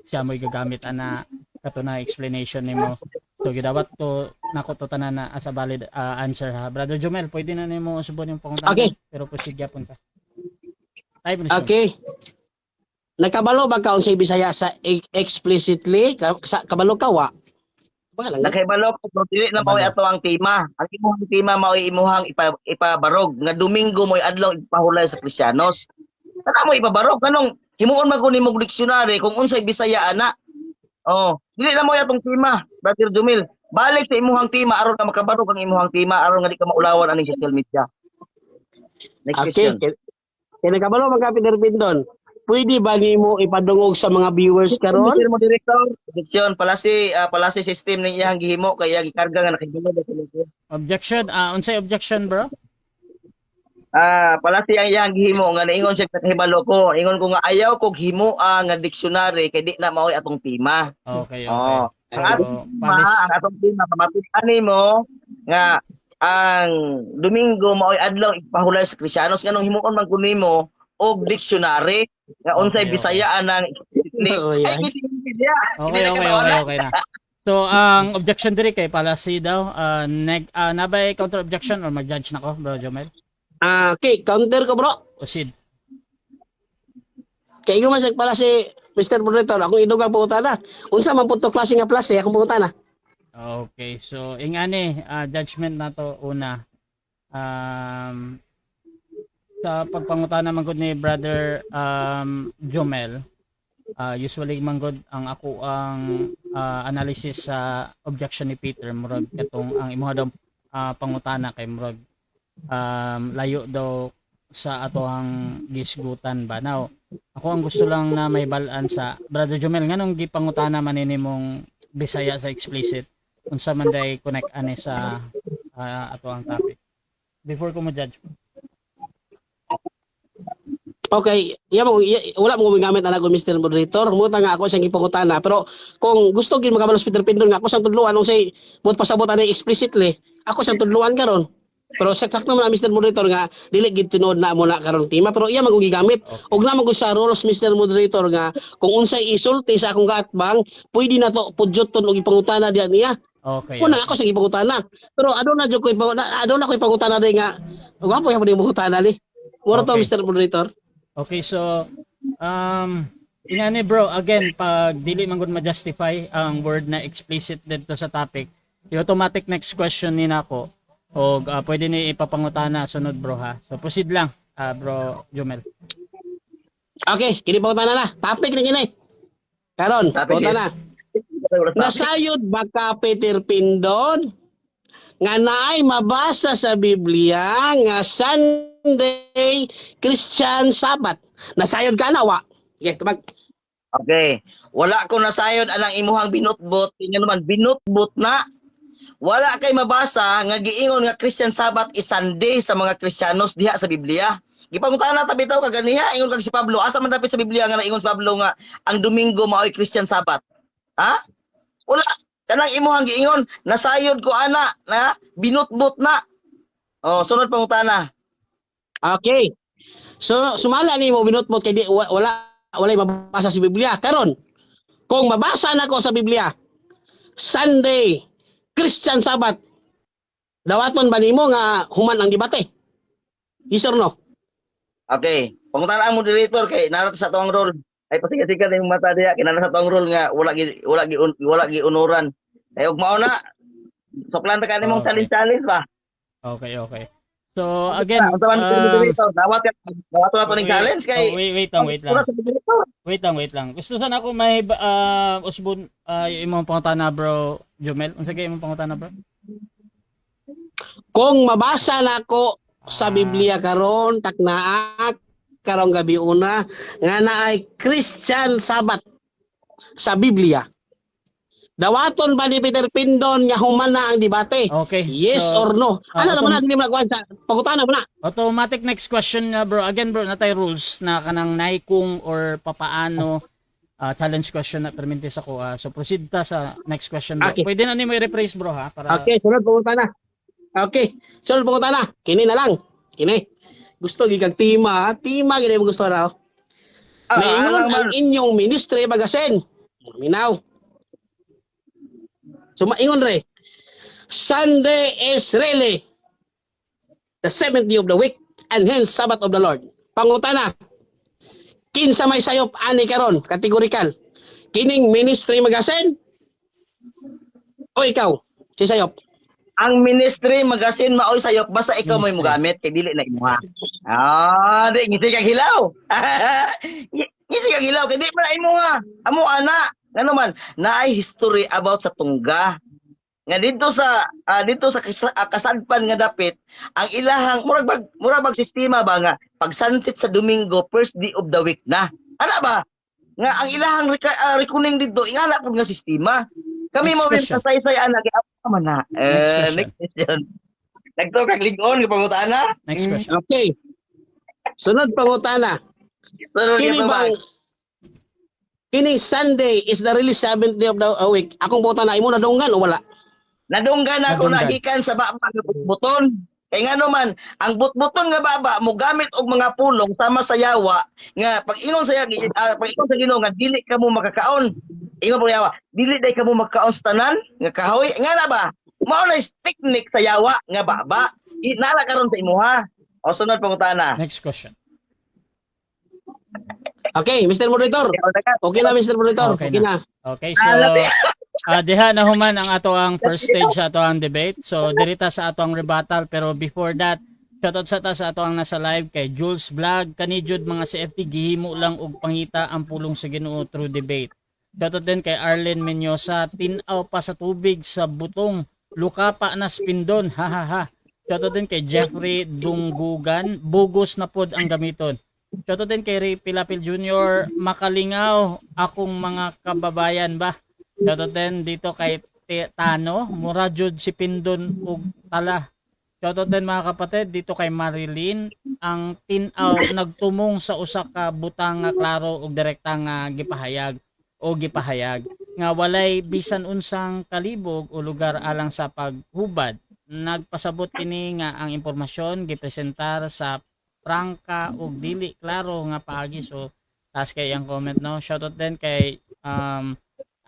siya mo'y gagamit ana kato na explanation nimo. So gidawat to nako to tanan na as a valid answer ha. Brother Jomel, pwede na nimo subon yung pangutana Okay. pero proceed gyapon ka. Time na Okay. Nakabalo ba ka unsay Bisaya sa explicitly? Kabalo ka wa? Baka lang. Nakaibalo ko pero dili na mao ato ang tema. Ang imong tema mao imuhang ipabarog nga Domingo mo'y adlaw ipahulay sa Kristiyanos. Naka mo ipabarog kanong himuon man ko nimo dictionary kung unsay Bisaya ana. Oh, dili na mo atong tema, Brother Jomel. Balik sa imuhang tema aron ka makabarog ang imuhang tema aron nga di ka maulawan aning social media. Next Okay. question. Kaya nakabalo ba ka Peter Pindon? Pwede ba nimo ipadungog sa mga viewers karon? Mr. Moderator, objection, palasi system ning iyang gihimo kay iyang gikarga nga nakahimo sa telephone. objection. Unsay objection, bro? Palasi ang iyang gihimo nga naingon siya sa hibalo ko. Ingon ko nga ayaw kog himo nga dictionary kay di na maoy atong tema. Okay, okay. Oh. Ang So, atong tema, palis. ang atong tema pamatuan nimo nga ang Domingo maoy adlaw ipahulay sa Kristiyanos nganong himuon man kun nimo og dictionary nga unsay Okay, okay. Bisaya anang Oo, ay yan. Wikipedia. Okay na. So, ang objection diri kay palasi daw. Nabay counter objection or mag-judge nako, bro Jomel? Okay, counter ko bro. Proceed. Kaya ikaw masag pala si Mr. Moderator, akong inugang pangutana. Unsa man punto klase nga klase akong pangutana. Okay, so ingani judgment na to una. Sa pagpangutana man gud ni Brother Jomel, usually man gud ang ako ang analysis sa objection ni Peter murag katong ang imuha daw pangutana kay murag layo daw sa ato ang gisgutan ba. Now, ako ang gusto lang na may balaan sa Brother Jomel nganong gipangutana man nimong Bisaya sa explicit unsa man day connect ani sa ato ang topic before ko mo judge. Okay, wala mo gamit na ko Mr. Moderator. Muta nga ako siyang ipangutana. Pero kung gusto gid makabalos Peter Pindon nga ako sang tudluan unsay bot pasabot ani explicitly, ako sang tudluan karon. Pero sakto man Mr. Moderator nga dili gid tinuod na mo na karon tema pero iya magugigamit. Okay. Og naman ko sa rules Mr. Moderator nga kung unsay isulti sa akong kaatbang, pwede na to pudyoton og ipangutana diyan niya. Okay. Una ako siyang ipangutana. Pero aduna jud ko aduna ko ipangutana di nga. Gwapo ya mo ipangutana ni. Mura to Okay. Mr. Moderator. Okay, so ingani bro, again pag dili man gud ma-justify ang word na explicit dito sa topic, yung automatic next question ni nako o pwede ni ipapangutana sunod bro ha. So proceed lang bro Jomel. Okay, kini pangutana na. Topic ni kini. Karon, Topic, pangutana. Nasayod ba ka Peter Pindon nga naay mabasa sa Biblia nga Sunday Christian Sabbath. Nasayod ka na wa. Okay, tumag. Okay. Wala ko nasayod anang imuhang binutbot. Tingnan naman, binutbot na. Wala kay mabasa nga giingon nga Christian Sabbath is Sunday sa mga Kristiyanos diha sa Biblia. Gipangutan na tabitaw kaganiha ingon kag si Pablo. Asa man dapit sa Biblia nga naingon si Pablo nga ang Domingo mao'y Christian Sabbath? Ha? Wala. Kanang imuhang giingon, nasayod ko ana na binutbot na. Oh, sunod pangutana. Okay. So sumala nimo binutbot kay di wala mabasa sa Biblia karon. Kung mabasa nako sa Biblia Sunday Christian Sabbath, dawaton ba nimo nga human ang debate? Yes or no? Okay. Pangutana ang moderator kay narat sa tuang role. Ay pasikat-sikat yung mata diha kay narat sa tuang role nga wala gi unuran. Ay ug mao na. So planta ka nimong Okay. challenge ba? Okay, okay. So again, Unsa man ang moderator? Dawat na ning challenge kay wait lang. Wait lang. Gusto sana ako may usbon imong pangutana bro Jomel. Unsa kay imong pangutana bro? Kung mabasa nako sa Biblia karon taknaak karong gabi una nga naay Christian Sabbath sa Biblia. Dawaton ba ni Peter Pindon nga human na ang debate? Okay. Yes so, or no? Ano naman na dili magkuan sa pangutana mo na? automatic next question na bro. Again bro, natay rules na kanang naikung or papaano challenge question na permintis ako. So proceed ta sa next question bro. Okay. Pwede na nimo i-rephrase bro ha para Okay, sunod pangutana. Okay, sunod pangutana. Kini na lang. Kini. Gusto gigag tima, ha? Tima gid mo gusto raw. Maingon ang inyong ministry bagasen. Minaw. So maingon re. Sunday is really the seventh day of the week and hence Sabbath of the Lord. Pangutana. Kinsa may sayop ani karon kategorikal. Kining ministry magasen? O ikaw, si sayop? ang ministry magazine maoy sayop basta ikaw may Ministry. mogamit kay dili na imuha. Di ngisi kag hilaw. Ngisi kag hilaw kay di man na imuha. Amo ana, ngano man naay history about sa tungga. Nga dito sa kasadpan nga dapit ang ilahang murag bag sistema ba nga pag sunset sa Domingo first day of the week na. Ana ba? Nga ang ilahang reckoning dito ingana pud nga sistema. Kami Next mo rin question. sa saysay ana kay ako man na. Next question. Next question. Nagto kag ligon nga pangutana. next question. Okay. Sunod pangutana. Pero Kini bang kini Sunday is the really seventh day of the week. Akong buta na imo nadunggan o wala? nadunggan ako Nadunggan. nagikan sa baba nga butbuton. Kay ngano man ang butbuton nga baba mo gamit og mga pulong sama sa yawa nga pag ingon sa Ginoo nga dili ka mo makakaon. Ingon po yawa, dili day ka mo makakaon sa tanan nga kahoy. Nga na ba? Mao na technique sa yawa nga baba. Nala karon sa imuha. O sunod pangutana. Next question. Okay, Mr. Moderator. Okay na, Mr. Moderator. Okay Okay na. Okay, so diha na human ang ato ang first stage sa ato ang debate. So dirita sa ato ang rebuttal pero before that, shoutout sa ato ang nasa live kay Jules Vlog kani jud mga CFT gihimo lang og pangita ang pulong sa Ginoo through debate. Shoutout din kay Arlen Menyosa, tinaw pa sa tubig sa butong, luka pa na spindon. Ha ha ha. Shoutout din kay Jeffrey Dunggugan, bugos na pod ang gamiton. Shoutout din kay Ray Pilapil Jr., makalingaw akong mga kababayan ba. Shoutout din dito kay Tano, mura jud si Pindon ug tala. Shoutout din mga kapatid dito kay Marilyn, ang tinaw nagtumong sa usa ka butang nga klaro ug direkta nga gipahayag nga walay bisan unsang kalibog o lugar alang sa paghubad. Nagpasabot kini nga ang impormasyon gipresentar sa prangka ug dili klaro nga paagi. So taas kay ang comment no. Shoutout din kay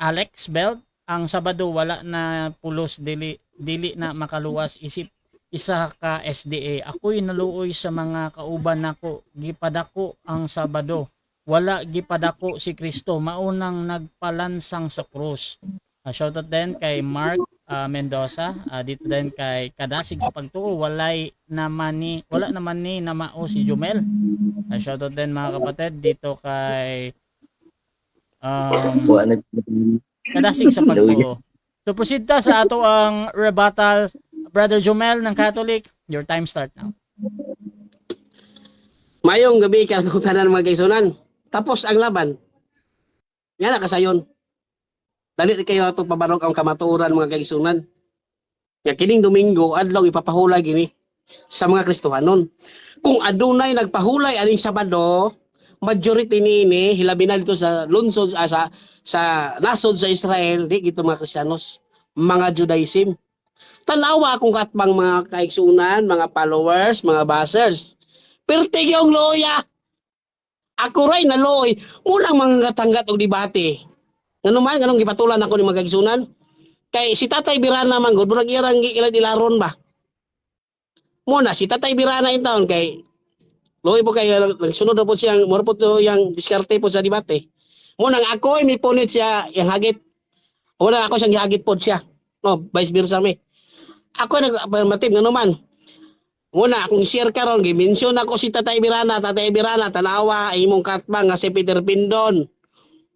Alex Belt, ang Sabado wala na pulos dili na makaluwas isip isa ka SDA. Ako'y naluoy sa mga kauban nako, gipadako ang Sabado. Wala gipadako si Kristo, maunang nagpalansang sa krus. Shoutout din kay Mark Mendoza, dito din kay Kadasig sa pagtuo, wala naman ni namao si Jomel. Shoutout din mga kapatid dito kay Kadasig sa pagtuo. So proceed ta sa ato ang rebuttal. Brother Jomel ng Catholic, your time start now. Mayong gabi katutanan mga kaigsunan. Tapos ang laban. Nga na kasayon. Dali kayo ato pabarog ang kamatuoran mga kaigsunan. Nga kining Domingo adlaw ipapahulay gini sa mga Kristohanon. Kung adunay nagpahulay aning Sabado, majority niini hilabi na dito sa lungsod sa nasod sa Israel, di gito mga Kristiyanos, mga Judaism. Tanawa akong katbang mga kaigsunan, mga followers, mga basers. Pertig yung loya. Ako ray na loy, mulang mga tanggat og debate. Ngano man ganong gipatulan ako ni mga kaigsunan. Kay si Tatay Birana man gud murag irang ilaron ba. Muna si Tatay Birana in taon kay loy po kay nagsunod na po siyang mura po to yang diskarte po sa debate. Muna ako ay may punit siya yang hagit. Wala ako siyang gihagit po siya. No, vice versa mi. Ako nag-affirmative nga naman. Muna, akong share karon gi-mention ako si Tatay Birana, tanawa, imong katbang nga si Peter Pindon.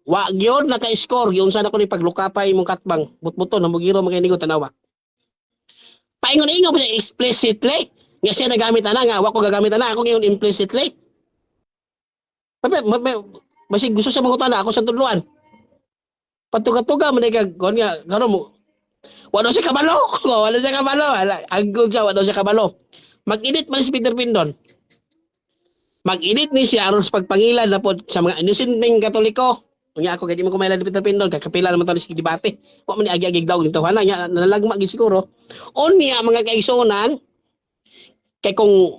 Wa gyud naka-score, gyud sa ako ni paglukapay imong katbang. Butbuton na mugiro maginigo tanawa. Paingon-ingon pa siya explicitly. Nga siya nagamit ana nga, wa ko gagamit ana, ako ngayon implicitly. Basig gusto siya mangutan ako sa tudluan. Patuga-tuga man kay kon nga karon mo. Wala siya kabalo. Wala siya kabalo. Agul siya, wala siya kabalo. Mag-edit man si Peter Pindon. Mag-edit ni siya aron sa pagpangilan na po sa mga inosenteng Katoliko. Kung ako kaya di mo kumaila ni Peter Pindon, kakapila naman ito sa debate. Huwag man agi-agig daw nito. Hana, nalagma siguro. O niya mga kaigsonan, kay kung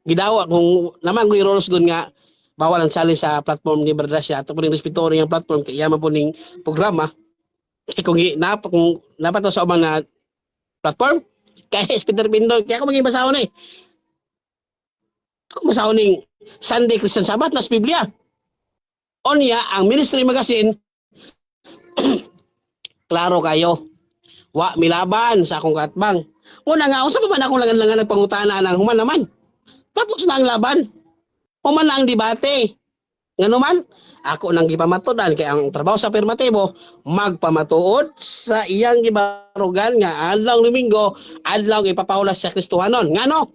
gidawa, kung naman ko i-rolls doon nga, bawal ang sali sa platform ni Bradasya. Ito po rin respeto rin yung platform, kaya yaman po ning programa. Kung napato sa ubang na platform, kaya Peter Pindon, kaya ako maging basahon eh. Ako basahon ng Sunday Christian Sabbath nas Biblia. O niya, ang Ministry Magazine, klaro kayo. Wa, milaban sa akong katbang. Una nga, unsa pa man akong langan-langan nagpangutana ng human naman. Tapos na ang laban. Human na ang debate. Nga naman, ako nang gipamatudan kay ang trabaho sa permatibo magpamatuod sa iyang gibarugan nga adlaw Domingo adlaw ipapaulas sa Kristohanon ngano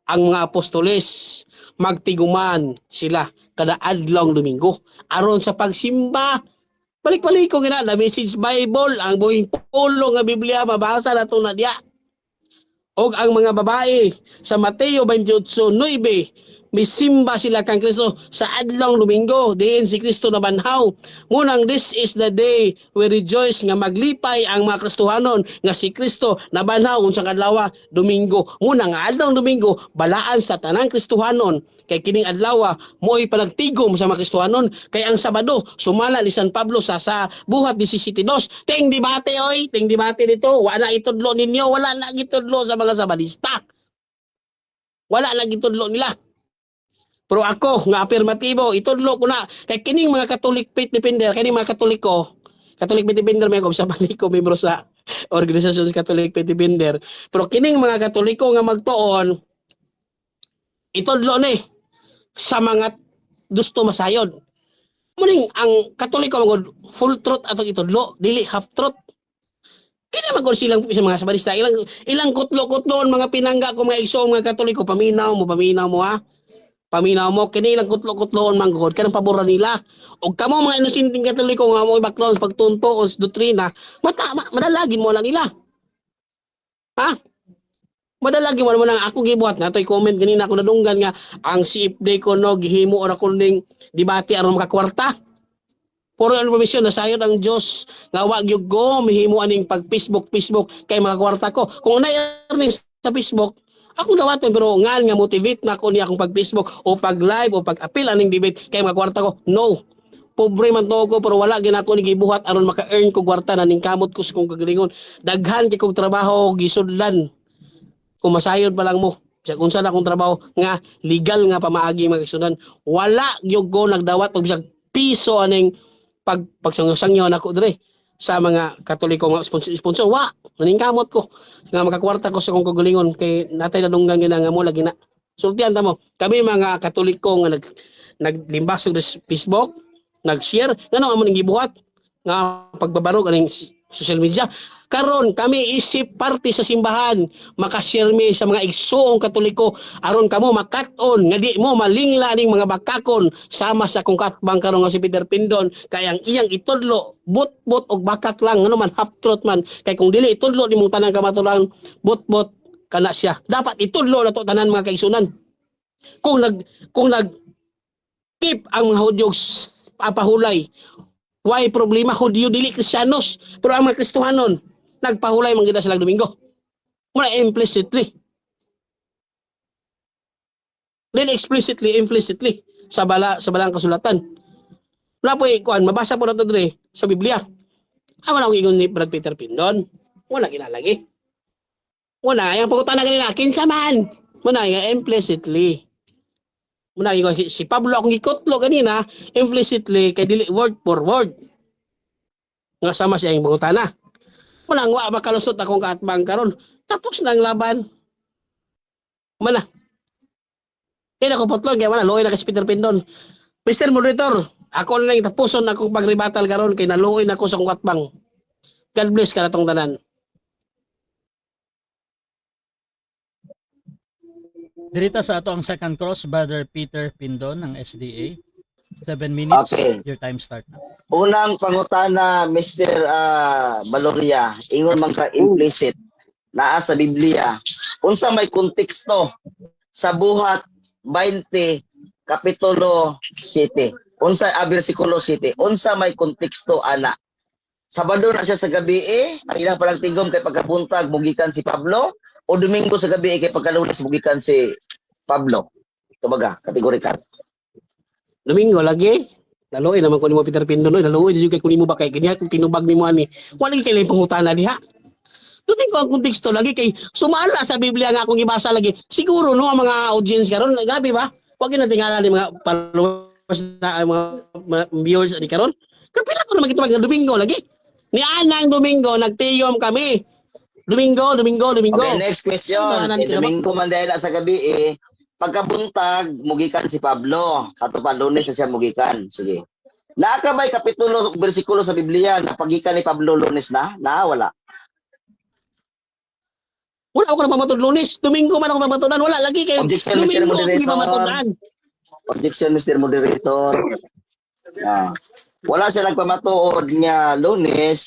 ang mga apostoles magtiguman sila kada adlaw Domingo aron sa pagsimba balik-balik ko gina the Message Bible ang buhing pulo nga Biblia mabasa nato na diya og ang mga babae sa Mateo 28:9 misimba sila kang Kristo sa adlaw Domingo diin si Kristo na banhaw munang this is the day we rejoice nga maglipay ang mga Kristohanon nga si Kristo na banhaw unsang adlaw Domingo munang adlaw Domingo balaan sa tanang Kristohanon kay kining adlaw mo'y panagtigom sa mga Kristohanon kay ang Sabado sumala ni San Pablo sa buhat 17:2 ting debate dito wala itudlo ninyo wala na gitudlo sa mga Sabadista wala na gitudlo nila. Pero ako, nga afirmatibo, itudlo ko na, kay kining mga Catholic Faith Defender, kining mga Katoliko, Catholic Faith Defender, may ako sa ko, membro sa organisasyon sa Catholic Faith Defender. Pero kining mga Katoliko nga magtuon, itudlo ni, sa mga gusto masayod. Muning, ang Katoliko, full truth atong itudlo, dili half truth. Kaya magod silang sa mga Sabadista, ilang kutlo-kutloon, mga pinangga ko, mga igsoong, mga Katoliko, paminaw mo ha. Paminaw mo kini lang kutlo-kutloon manggod kanang paboran nila og kamo mga inosenteng Katoliko nga mo background pagtunto o doktrina madalagin mo lang nila ha madalagin mo lang ako gibuhat na toy comment ganina ako nadunggan nga ang CFD ko no gihimo ora ko ning debate aron makakwarta puro information na sayod ang Dios nga wa gyud go mihimo aning pag Facebook kay makakwarta ko kung na earning sa Facebook ako dawaton pero ngan nga motivate na ako niya akong pag-Facebook o pag-live o pag-appeal aning debate kay mga kwarta ko. No. Pobre man to ko pero wala gid ako ni gibuhat aron maka-earn ko kwarta na ning kamot ko sa kong kagalingon. Daghan kay kog trabaho gisudlan. Kung masayod pa lang mo. Bisag unsa na akong trabaho nga legal nga pamaagi magisudan. Wala gyud ko nagdawat og bisag piso aning pagsangyo nako dire sa mga Katoliko nga sponsor wa maning kamot ko nga makakwarta ko sa kong kagalingon kay natay nadunggan gina nga mo lagi na sultihan ta mo kami mga Katoliko nga naglimbas sa Facebook nag-share ngano amo ning gibuhat nga pagbabarog aning social media Karon kami isip parte sa simbahan, makashare mi sa mga igsoong Katoliko aron kamo makat-on nga di mo malingla ning mga bakakon sama sa kung katbang karon nga si Peter Pindon kay ang iyang itudlo but-but og bakak lang ano man half truth man kay kung dili itudlo nimong tanang kamaturan but-but kana siya. Dapat itudlo na to tanan mga kaigsunan. Kung nag keep ang mga Hudyo papahulay, why problema Hudyo dili Kristiyanos, pero ang mga Kristohanon nagpahulay man gid sila Domingo. Muna implicitly. Then implicitly sa balang kasulatan. Wala po ikuan, mabasa po nato dire sa Biblia. Wala akong ingon ni Brad Peter Pindon. Wala ginalagi. Wala, yung pagkutana kanina, kinsa man. Muna, implicitly. Muna, si Pablo akong ikotlo kanina, implicitly, kay dili word for word. Nga sama siya yung pagkutana. Muna, nga makalusot akong kaatbang karon. Tapos na ang laban. Muna. Kaya ako potlog, kaya wala, loy na kasi Peter Pindon. Mr. Moderator, ako na lang tapuson akong pagribatal karon kay naluoy na ako sa akong katbang. God bless ka na tong tanan. Dirita sa ato ang second cross, Brother Peter Pindon ng SDA. 7 minutes, Okay. your time start na. Unang pangutana, Mr. Valoria, ingon man ka implicit naa sa Biblia. Unsa may konteksto sa buhat 20 kapitulo 7. Unsa bersikulo 7. Unsa may konteksto ana? Sabado na siya sa gabi ang ilang palang tigom kay pagkabuntag mugikan si Pablo o Domingo sa gabi kay pagkalunes mugikan si Pablo. Kumbaga, kategorikal. Domingo lagi. Naluoy naman ko nimo Peter Pindon, naluoy jud kay kunimo ba kay kanya kung tinubag nimo ani. Wala kay lain pangutana diha. Domingo ang konteksto lagi kay sumala sa Biblia nga akong ibasa lagi. Siguro no ang mga audience karon, gabi ba? Wag na tingala ni mga followers na mga viewers ni karon. Kapila ko naman kita Domingo lagi. Ni anang Domingo nagtiyom kami. Domingo. Okay, next question. Ano, Domingo man dahil sa gabi pagkabuntag mugikan si Pablo. Ato pa Lunes na siya mugikan. Sige. Nakabay kapitulo bersikulo sa Biblia na pagikan ni Pablo Lunes na? Wala. Wala ako na pamatod Lunes. Domingo man ako pamatudan. Wala lagi kay Objection, Mr. Domingo Moderator. hindi pamatudan. Objection, Mr. Moderator. Wala siya nagpamatuod nga Lunes,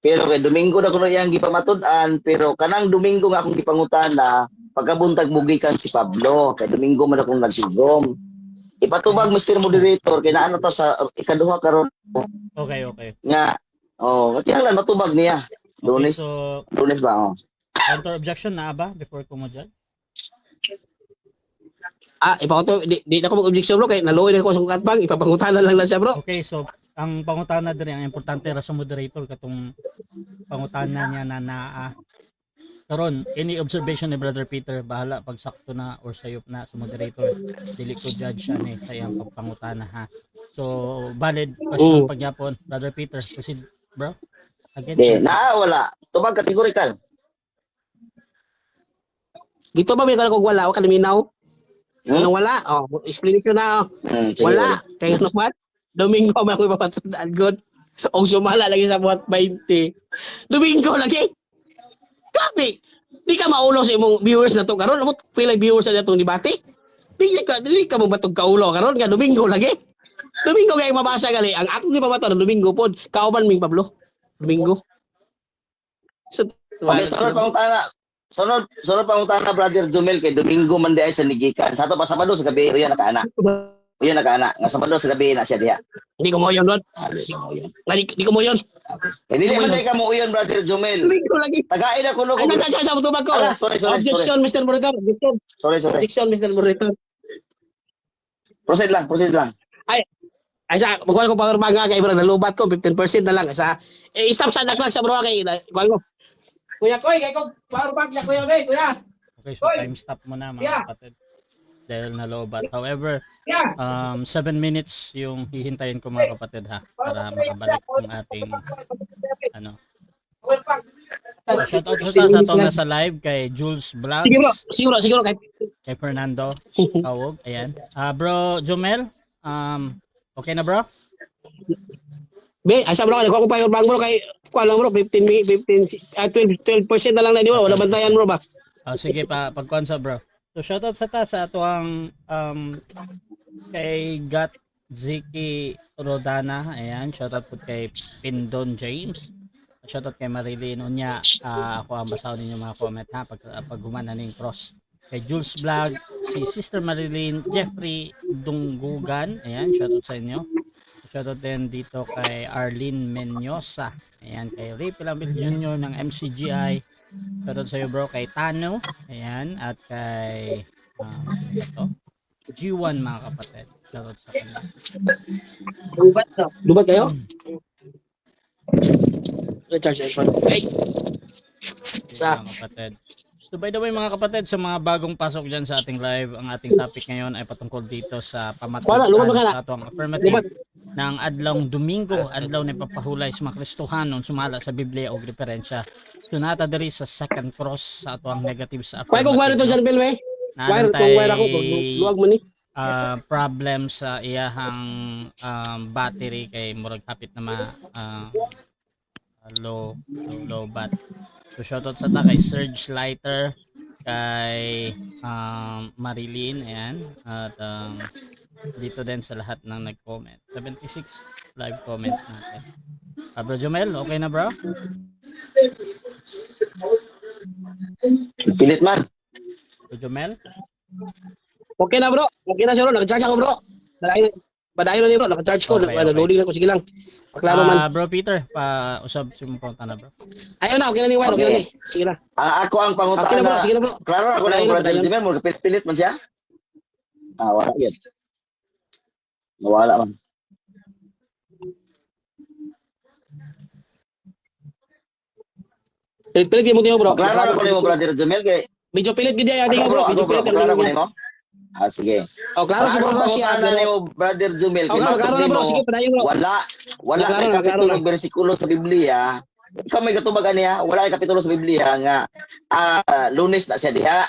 pero kay Domingo na kuno iyang gipamatudan, pero kanang Domingo nga akong gipangutana, pagkabuntag mugikan si Pablo, kay Domingo man akong nagsigom. Ipatubag Mr. Moderator kay naa na to sa ikaduha karon Okay. nga kaya lang matubag niya. Lunes, Okay, so, Lunes ba? counter objection na ba before ko mo dyan? Ipakuto, di na ko mag-objection bro, kay naluoy na ako sa katbang, ipapangutanan lang siya bro. Okay, so, ang pangutana din, ang importante ra sa moderator, katong pangutana niya na karon any observation ni Brother Peter, bahala pag sakto na or sayop na sa moderator. Dili ko judge ani sa iyang pangutana ha. So, valid question pagyapon. Brother Peter, proceed bro. Again. Wala. Tubag kategorikal. Dito ba may kung wala, wala kaliminaw? Ano wala? Explanation na. Sige, Wala. Kaya naman, Domingo man ako ipapatandaan good. O sumala lagi sa buhat 20. Domingo lagi. Kapi. Di ka maulo sa imong viewers na to karon. Amot pila viewers na itong debate? Dili ka mo batog kaulo karon nga Domingo lagi. Domingo kay mabasa gali. Ang akong gipabato na Domingo pod. Kauban ming Pablo. Domingo. So, okay, sunod pangutana Brother Jumel kay Domingo man di ay sa nigikan. Sa ato pa Sabado sa gabi uyan nakaana. Nga Sabado sa gabi na siya diha. Hindi ko mo yun, Rod. Hindi ko mo yun. Hindi man di ka mo uyon Brother Jumel. Domingo lagi. Tagain ako no. Ay, nagkasya sa mutubag ko. Sorry. Objection, Mr. Moderator. Sorry. Objection, Mr. Moderator. Proceed lang. Ay sa magkuhan ko power bank nga kay bro nalubat ko 15% na lang sa stop sa naklag sa bro kay kuhan ko. Kuya Koy kay ko power bank ya kuya be kuya. Okay, so time stop mo na mga kapatid. Dahil nalobat. However, 7 minutes yung hihintayin ko mga kapatid ha para makabalik ang ating shout out sa atong nasa live kay Jules Vlogs. Siguro Kay Fernando Kawog. Ayan. Bro Jomel, okay na bro? Be, asa bro kay ko power bank bro kay ko alam bro, 12% na lang na niyo, wala bantayan bro ba? Sige pa, pagkonsa bro. So shoutout sa ta sa atuang kay Gat Ziki Rodana. Ayan, shoutout po kay Pindon James. Shoutout kay Marilyn Unya. Ako ang basahin ninyo mga comment ha pag humana ning cross. Kay Jules Vlog, si Sister Marilyn, Jeffrey Dunggugan. Ayan, shoutout sa inyo. Shoutout din dito kay Arlene Menyosa. Ayan, kay Ray Pilambil Jr. ng MCGI. Shoutout sa iyo bro, kay Tano. Ayan, at kay ito, G1 mga kapatid. Shoutout sa kanya. Lubat kayo? Recharge iPhone. Hey. Sa Mga kapatid. So by the way mga kapatid, sa mga bagong pasok dyan sa ating live, ang ating topic ngayon ay patungkol dito sa pamatuan sa atong affirmative ng adlawng Domingo, adlaw ni papahulay sa mga Kristohanon sumala sa Biblia o referensya. So nata diri sa second cross sa atong negative sa Kuya kung wala to dyan, Bilwe. Wire ako, luwag mo ni. Problem sa iyahang battery kay murag hapit na low bat. So shoutout sa ta kay Surge Lighter, kay Marilyn, ayan, at dito din sa lahat ng nag-comment. 76 live comments natin. Bro Jomel, okay na bro? Pilit man. Bro Jomel? Okay na bro. Okay na siya bro. Naka-charge ako bro. Padayon na ni bro. Naka-charge ko. Okay. Loading na ko. Sige lang. Paklaro man. Bro Peter, pa-usab si mo punta na bro. Ayun na. Okay na ni Wire. Okay na ni. Sige na. Ako ang pangutaan Okay na bro. Sige na bro. Klaro ako na yung brother Jimel, mo pilit man siya. Wala yan. Nawala man. Pilit-pilit yung mo tiyo bro. Klaro ako na yung brother Jimel kay Medyo pilit gid ay ating bro. Medyo pilit klaro ang ko nimo. Sige. Klaro si bro siya. Klaro na mo brother Jumel. Klaro na bro. Sige padayon bro. Wala kay kapitulo bersikulo sa Biblia. Ikaw may katubagan niya, wala kay kapitulo sa Biblia nga Lunes na siya diha.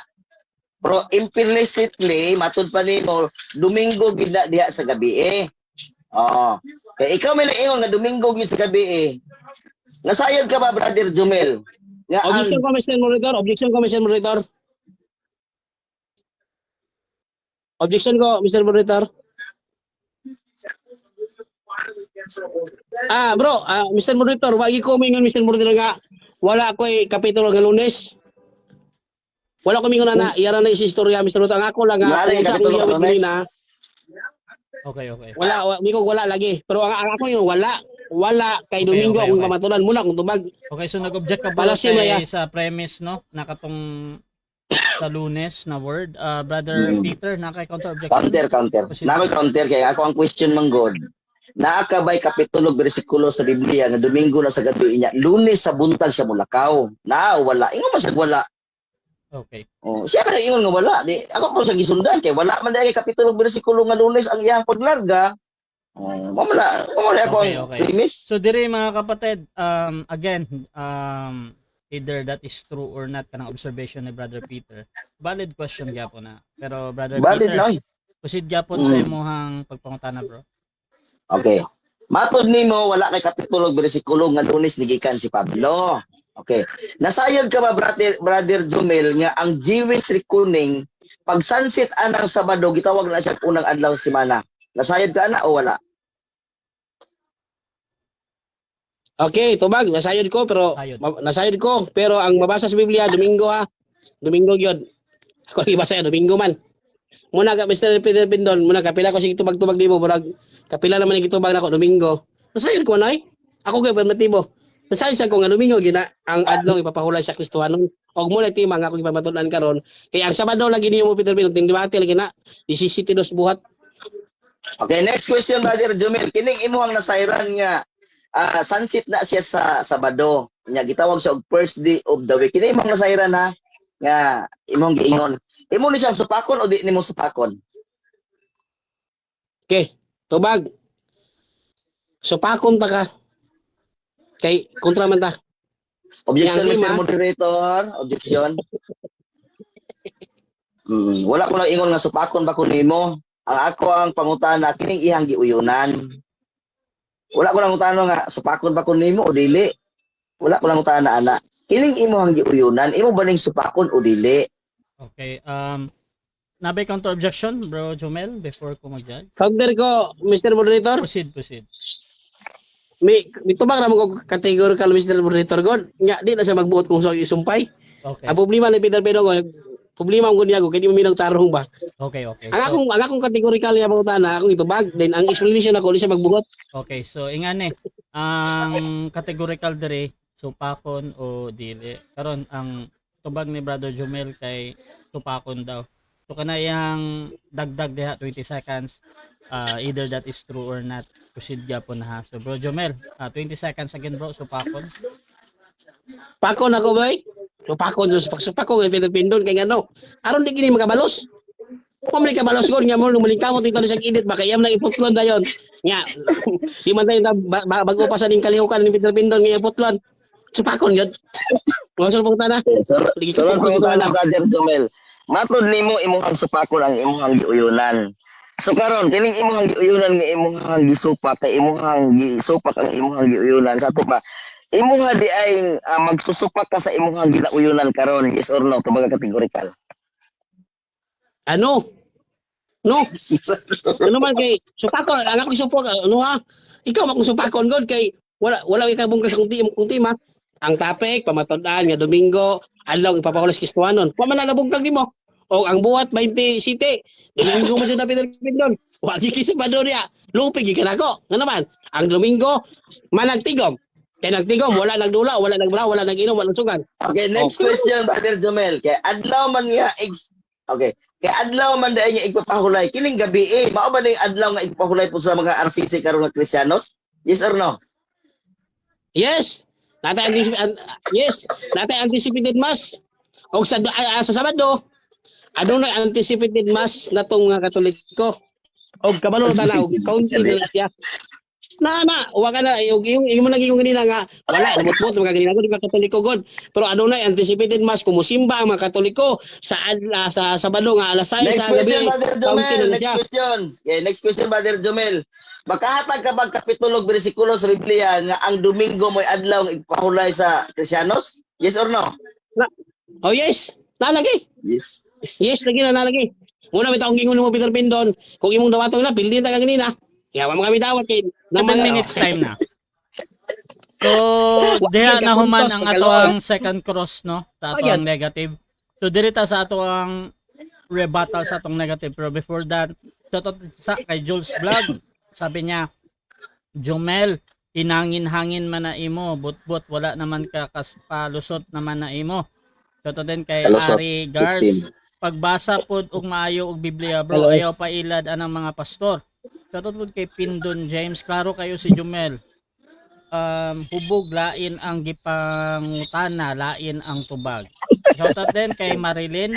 Pero implicitly matud pa nimo Domingo gid na diha sa gabi Oo. Kay ikaw may naingon nga Domingo gid sa gabi Nasayod ka ba brother Jumel? Nga Objection ko Mr. Monitor. Objection ko Mr. Monitor. Objection ko Mr. Monitor. Bro, Mr. Monitor, wagi ko mingon Mr. Monitor nga wala ko'y kapitulo nga Lunes. Wala ko mingon na iyara na si istorya Mr. Monitor. Ang ako lang nga Wala yung kapitulo nga Lunes. Okay. Wala lagi. Pero ang ako yung wala kay Domingo akong pamatulan muna kung tubag. Okay, so nag-object ka ba sa premise no nakatong sa Lunes na word, brother Peter, naka-counter objection. Counter. Naka-counter kay ako ang question man God. Naakabay kapitulo bersikulo sa Biblia nga Domingo na sa gabi niya, Lunes sa buntag siya mulakaw. Wala. Ingon man siya wala. Okay. Siya pa ingon nga wala. Di ako po sa gisundan kay wala man dai kapitulo bersikulo nga Lunes ang iyang paglarga. Mamala ako ang premise. So dire mga kapatid, again, either that is true or not kanang observation ni Brother Peter. Valid question gyapon na. Pero Brother Valid Peter, proceed gyapon sa imong pagpangutana bro. Okay. Matod nimo wala kay kapitulo bersikulo nga Lunes nigikan si Pablo. Okay. Nasayod ka ba brother Jomel nga ang Jewish reckoning pag sunset anang Sabado gitawag na siya unang adlaw semana. Nasayod ka na o wala? Okay, tubag, nasayod ko pero ang mabasa sa Biblia Domingo Domingo gyud. Ako gibasa Domingo man. Muna ka Mr. Peter Pindon, muna kapila ko sige tubag-tubag dimo murag kapila naman yung gitubag nako Domingo. Nasayod ko nay. Ako kay permitibo. Nasayod sa ko nga Domingo gina ang adlaw ipapahulay sa Kristohanon. Og muna tima nga ako ipamatulan karon. Kay ang Sabado lagi niyo mo Peter Pindon tindibati lagi na 17 buhat. Okay, next question brother Jomel. Kining imuhang nasayran nga sunset na siya sa Sabado. Nya gitawag siya og first day of the week. Kini imong nasayran nga imong giingon. Imo ni siyang supakon o di nimo supakon? Okay, tubag. Supakon pa ka. Kay kontra man ta. Objection Mr. Moderator, objection. Wala ko lang ingon nga supakon ba ko nimo. Ang ako ang pangutana kining ihang giuyunan. Wala ko lang utano nga supakon ba ko nimo o dili. Wala ko lang utana ana. Kining imong giuyunan, imo ba ning supakon o dili? Okay. Nabay counter objection, bro Jomel, before ko mag-judge. Counter ko, Mr. Moderator. Proceed. May tubag ra mo ko categorical Mr. Moderator God. Nya di na siya magbuot kung isumpay. Okay. Ang problema ni Peter Pedro problema ang niya ko kay di mo minang tarong ba. Okay. Ang akong categorical niya pangutana, akong itubag, then ang explanation ako di siya magbuot. Okay, so ingane ang categorical dire supakon o dili. Karon ang tubag ni Brother Jomel kay supakon daw. So kana yang dagdag diha 20 seconds, either that is true or not. Proceed gyapon ha. So Bro Jomel, 20 seconds again bro, supakon. Pakon ako boy. Supakon kay Peter Pindon kay ngano. Aron di kini makabalos. Kung may kabalos ko, nga mo, lumulingkamot ito na siyang edit, baka iyam na iputlon na yun. Nga, di man tayo bago pa sa ning kalihukan ni Peter Pindon, nga iputlon. Supakon yun. Mga sulpong tana. Sulod ko na Brother Jomel. Matod nimo imong supakon ang imong giuyunan. So karon kining imong giuyunan nga imong gisupak kay imong gisupak ang imong giuyunan sa to pa. Imong di ay magsusupak ka sa imong ginauyunan karon, yes or no, kumbaga categorical. Ano? No. Ano man kay supakon, ang ako supok, ano ha? Ikaw makong supakon god kay wala ka bungkas kung tema. Ang topic pamatud-an nga Domingo, adlaw ipapakulos Kristohanon. Wa man nabungkag nimo. O ang buhat 20 city. Domingo man jud na Peter Pindon. Wa gi kisabado niya. Lupig gi kanako. Nga naman, ang Domingo managtigom. Kay nagtigom, wala nagdula, wala nagbra, wala naginom, wala sugan. Okay, next question Brother Jomel. Kay adlaw man nga okay. Kay adlaw man dai nga igpapahulay kining gabi mao ba ning adlaw nga igpapahulay po sa mga RCC karon nga Kristiyanos? Yes or no? Yes. Natay anticipated mass. O sa Sabado, adunay anticipated mass natong mga Katoliko. Og kabalo ta na og county nila siya. Wa ka na yung mo naging ganina nga wala namutmot mga ganina ko di ka Katoliko god. Pero adunay anticipated mass kumusimba ang mga Katoliko sa Sabado nga alas 6 sa gabi. Next question Brother Jomel. Makahatag ka bang kapitulog bersikulo sa Biblia nga ang Domingo mo'y adlaw nga igpahulay sa Kristiyanos? Yes or no? Oh yes. Nalagi. Yes. Yes, lagi na nalagi. Una may taong gingon mo Peter Pindon, kung imong dawatong na pildin ta ganina. Kaya wa mo kami dawat kay 7 minutes time na. So, diha na human ang ato ang second cross no, sa ato ang negative. So dirita sa ato ang rebuttal sa atong negative. Pero before that, sa kay Jules Vlog, sabi niya, Jomel, hinangin-hangin man na imo, but wala naman ka palusot naman na imo. So to din kay Ari Gars, pagbasa pod og maayo og Biblia bro, ayaw pa ilad anang mga pastor. So to kay Pindon James, klaro kayo si Jomel. Hubog lain ang gipangutana, lain ang tubag. So to din kay Marilyn,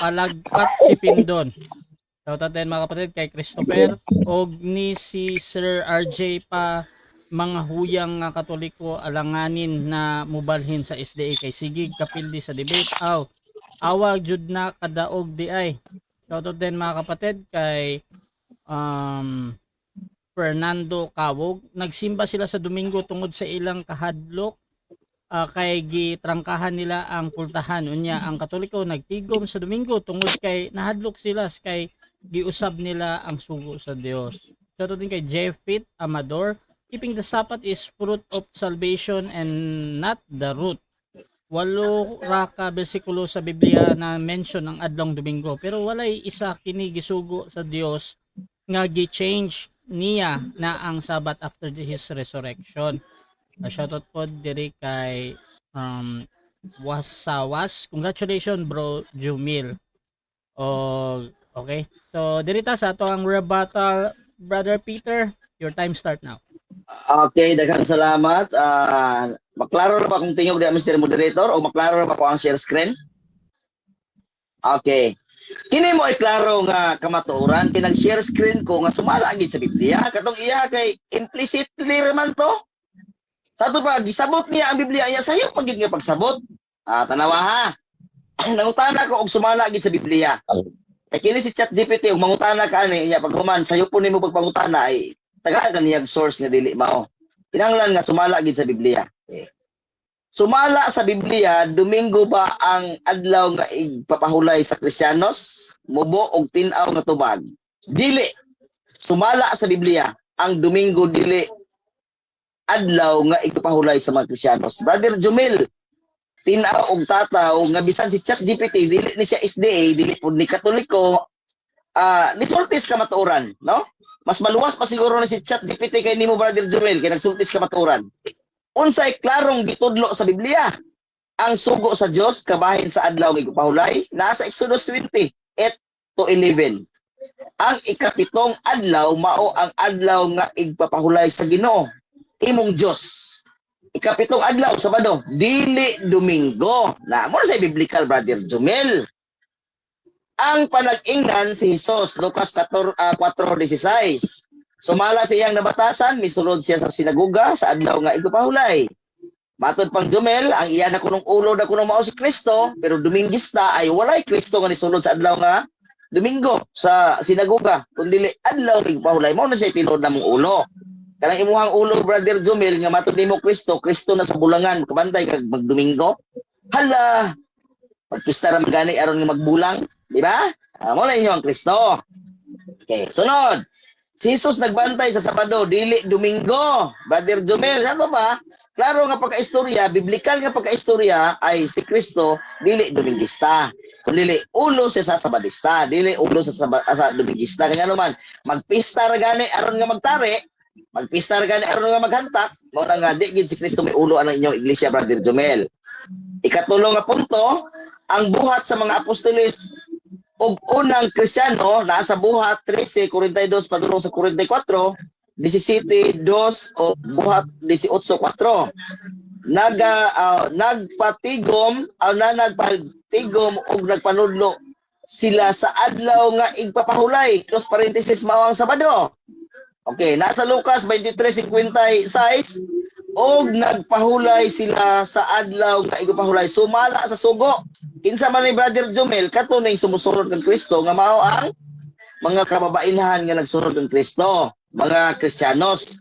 palagpat si Pindon. Shoutout din mga kapatid kay Christopher og ni si Sir RJ pa mga huyang nga Katoliko alanganin na mubalhin sa SDA kay sigig kapildi sa debate. Awag jud na kadaog di ay. Shoutout din mga kapatid kay Fernando Kawog. Nagsimba sila sa Domingo tungod sa ilang kahadlok kay gitrangkahan nila ang pultahan. Unya ang Katoliko nagtigom sa Domingo tungod kay nahadlok sila kay giusab nila ang sugo sa Dios. Shoutout din kay Jeffit Amador, keeping the Sabbath is fruit of salvation and not the root. 8 ra ka bersikulo sa Biblia na mention ang adlong Domingo, pero walay isa kini gisugo sa Dios nga gi-change niya na ang Sabbath after his resurrection. Shoutout po diri kay Wasawas. Congratulations bro Jumil. Okay. So, dirita sa ato ang rebuttal, Brother Peter. Your time start now. Okay, daghang salamat. Maklaro na ba kung tingog di Mr. Moderator o maklaro na ba ko ang share screen? Okay. Kini mo ay klaro nga kamatuoran kinag-share screen ko nga sumala gid sa Biblia. Katong iya kay implicitly man to. Sa to pa gisabot niya ang Biblia iya sayo pag gid nga pagsabot. Tanawa ha. Nangutana ko og sumala gid sa Biblia. Kini si ChatGPT ug mangutana ka ani iya paghuman sayo po nimo pagpangutana ay tagaan niyag source nga dili mao. Kinahanglan nga sumala gid sa Biblia. Sumala sa Biblia, Domingo ba ang adlaw nga igpapahulay sa Kristiyanos? Mubo og tin-aw nga tubag? Dili. Sumala sa Biblia, ang Domingo dili adlaw nga igpapahulay sa mga Kristiyanos. Brother Jumel, tin-aw og tataw nga bisan si ChatGPT dili ni siya SDA, dili pud ni Katoliko, nisultis ka matuoran, no? Mas maluwas pa siguro ni si ChatGPT kay nimo, Brother Jumel, kay nagsultis ka matuoran. Unsay klarong gitudlo sa Biblia? Ang sugo sa Dios kabahin sa adlaw nga igpahulay nasa Exodus 20:8-11. Ang ikapitong adlaw mao ang adlaw nga igpapahulay sa Ginoo, imong Dios. Ikapitong adlaw Sabado, dili Domingo. Na mo sa biblical, Brother Jumel. Ang panag-ingnan si Jesus, Lucas 4:16. Sumala sa iyang nabatasan, misulod siya sa sinagoga sa adlaw nga igpapahulay. Matod pang Jumel, ang iya na kunong ulo na kunong mao si Kristo, pero Dominguista ay walay Kristo nga nisulod sa adlaw nga Domingo sa sinagoga, kundi adlaw nga igpapahulay. Mao na siya tinuod na mong ulo. Kanang imuhang ulo, Brother Jumel, nga matod nimo Kristo na sa bulangan, kabantay kag magdomingo. Hala, pagpista ra magani aron nga magbulang. Di ba? Mo na inyo ang Kristo. Okay, sunod. Si Jesus nagbantay sa Sabado, dili Domingo. Brother Jumel, ano ba? Klaro nga pagkaistorya, biblikal nga pagkaistorya ay si Kristo dili Dominguista. Kung dili ulo siya sa Sabadista, dili ulo sa Dominguista. Kaya naman, magpista ra gani aron nga magtari, magpista ra gani aron nga maghantak, mo na nga di gid si Kristo may ulo ang inyong iglesia, Brother Jumel. Ikatulo nga punto, ang buhat sa mga apostoles og unang Kristiyano nasa buhat 13:42 padulong sa 44, 17:2 o buhat 18:4. Nagpatigom og nagpanudlo sila sa adlaw nga igpapahulay. Close parenthesis mao ang Sabado. Okay, nasa Lucas 23:56 og nagpahulay sila sa adlaw nga igpapahulay. Sumala sa sugo. Kinsa man ni Brother Jumel katunay sumusunod kang Kristo nga mao ang mga kababailhan nga nagsunod kang Kristo, mga Kristiyanos.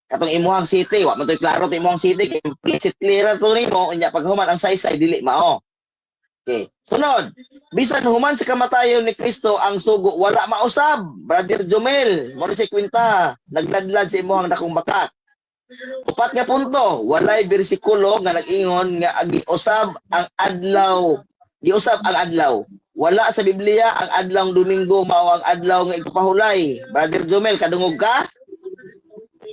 Katong imuhang city, wa man toy klaro ti imuhang city kay implicitly ra to nimo unya paghuman ang saysay dili mao. Okay. Sunod, bisan human sa kamatayon ni Kristo ang sugo wala mausab. Brother Jumel, mo si kwenta, nagladlad sa imuhang dakong bakat. Upat nga punto, walay bersikulo nga nag-ingon nga giusab ang adlaw. Giusab ang adlaw. Wala sa Biblia ang adlaw Domingo mao ang adlaw nga igpapahulay. Brother Jumel, kadungog ka?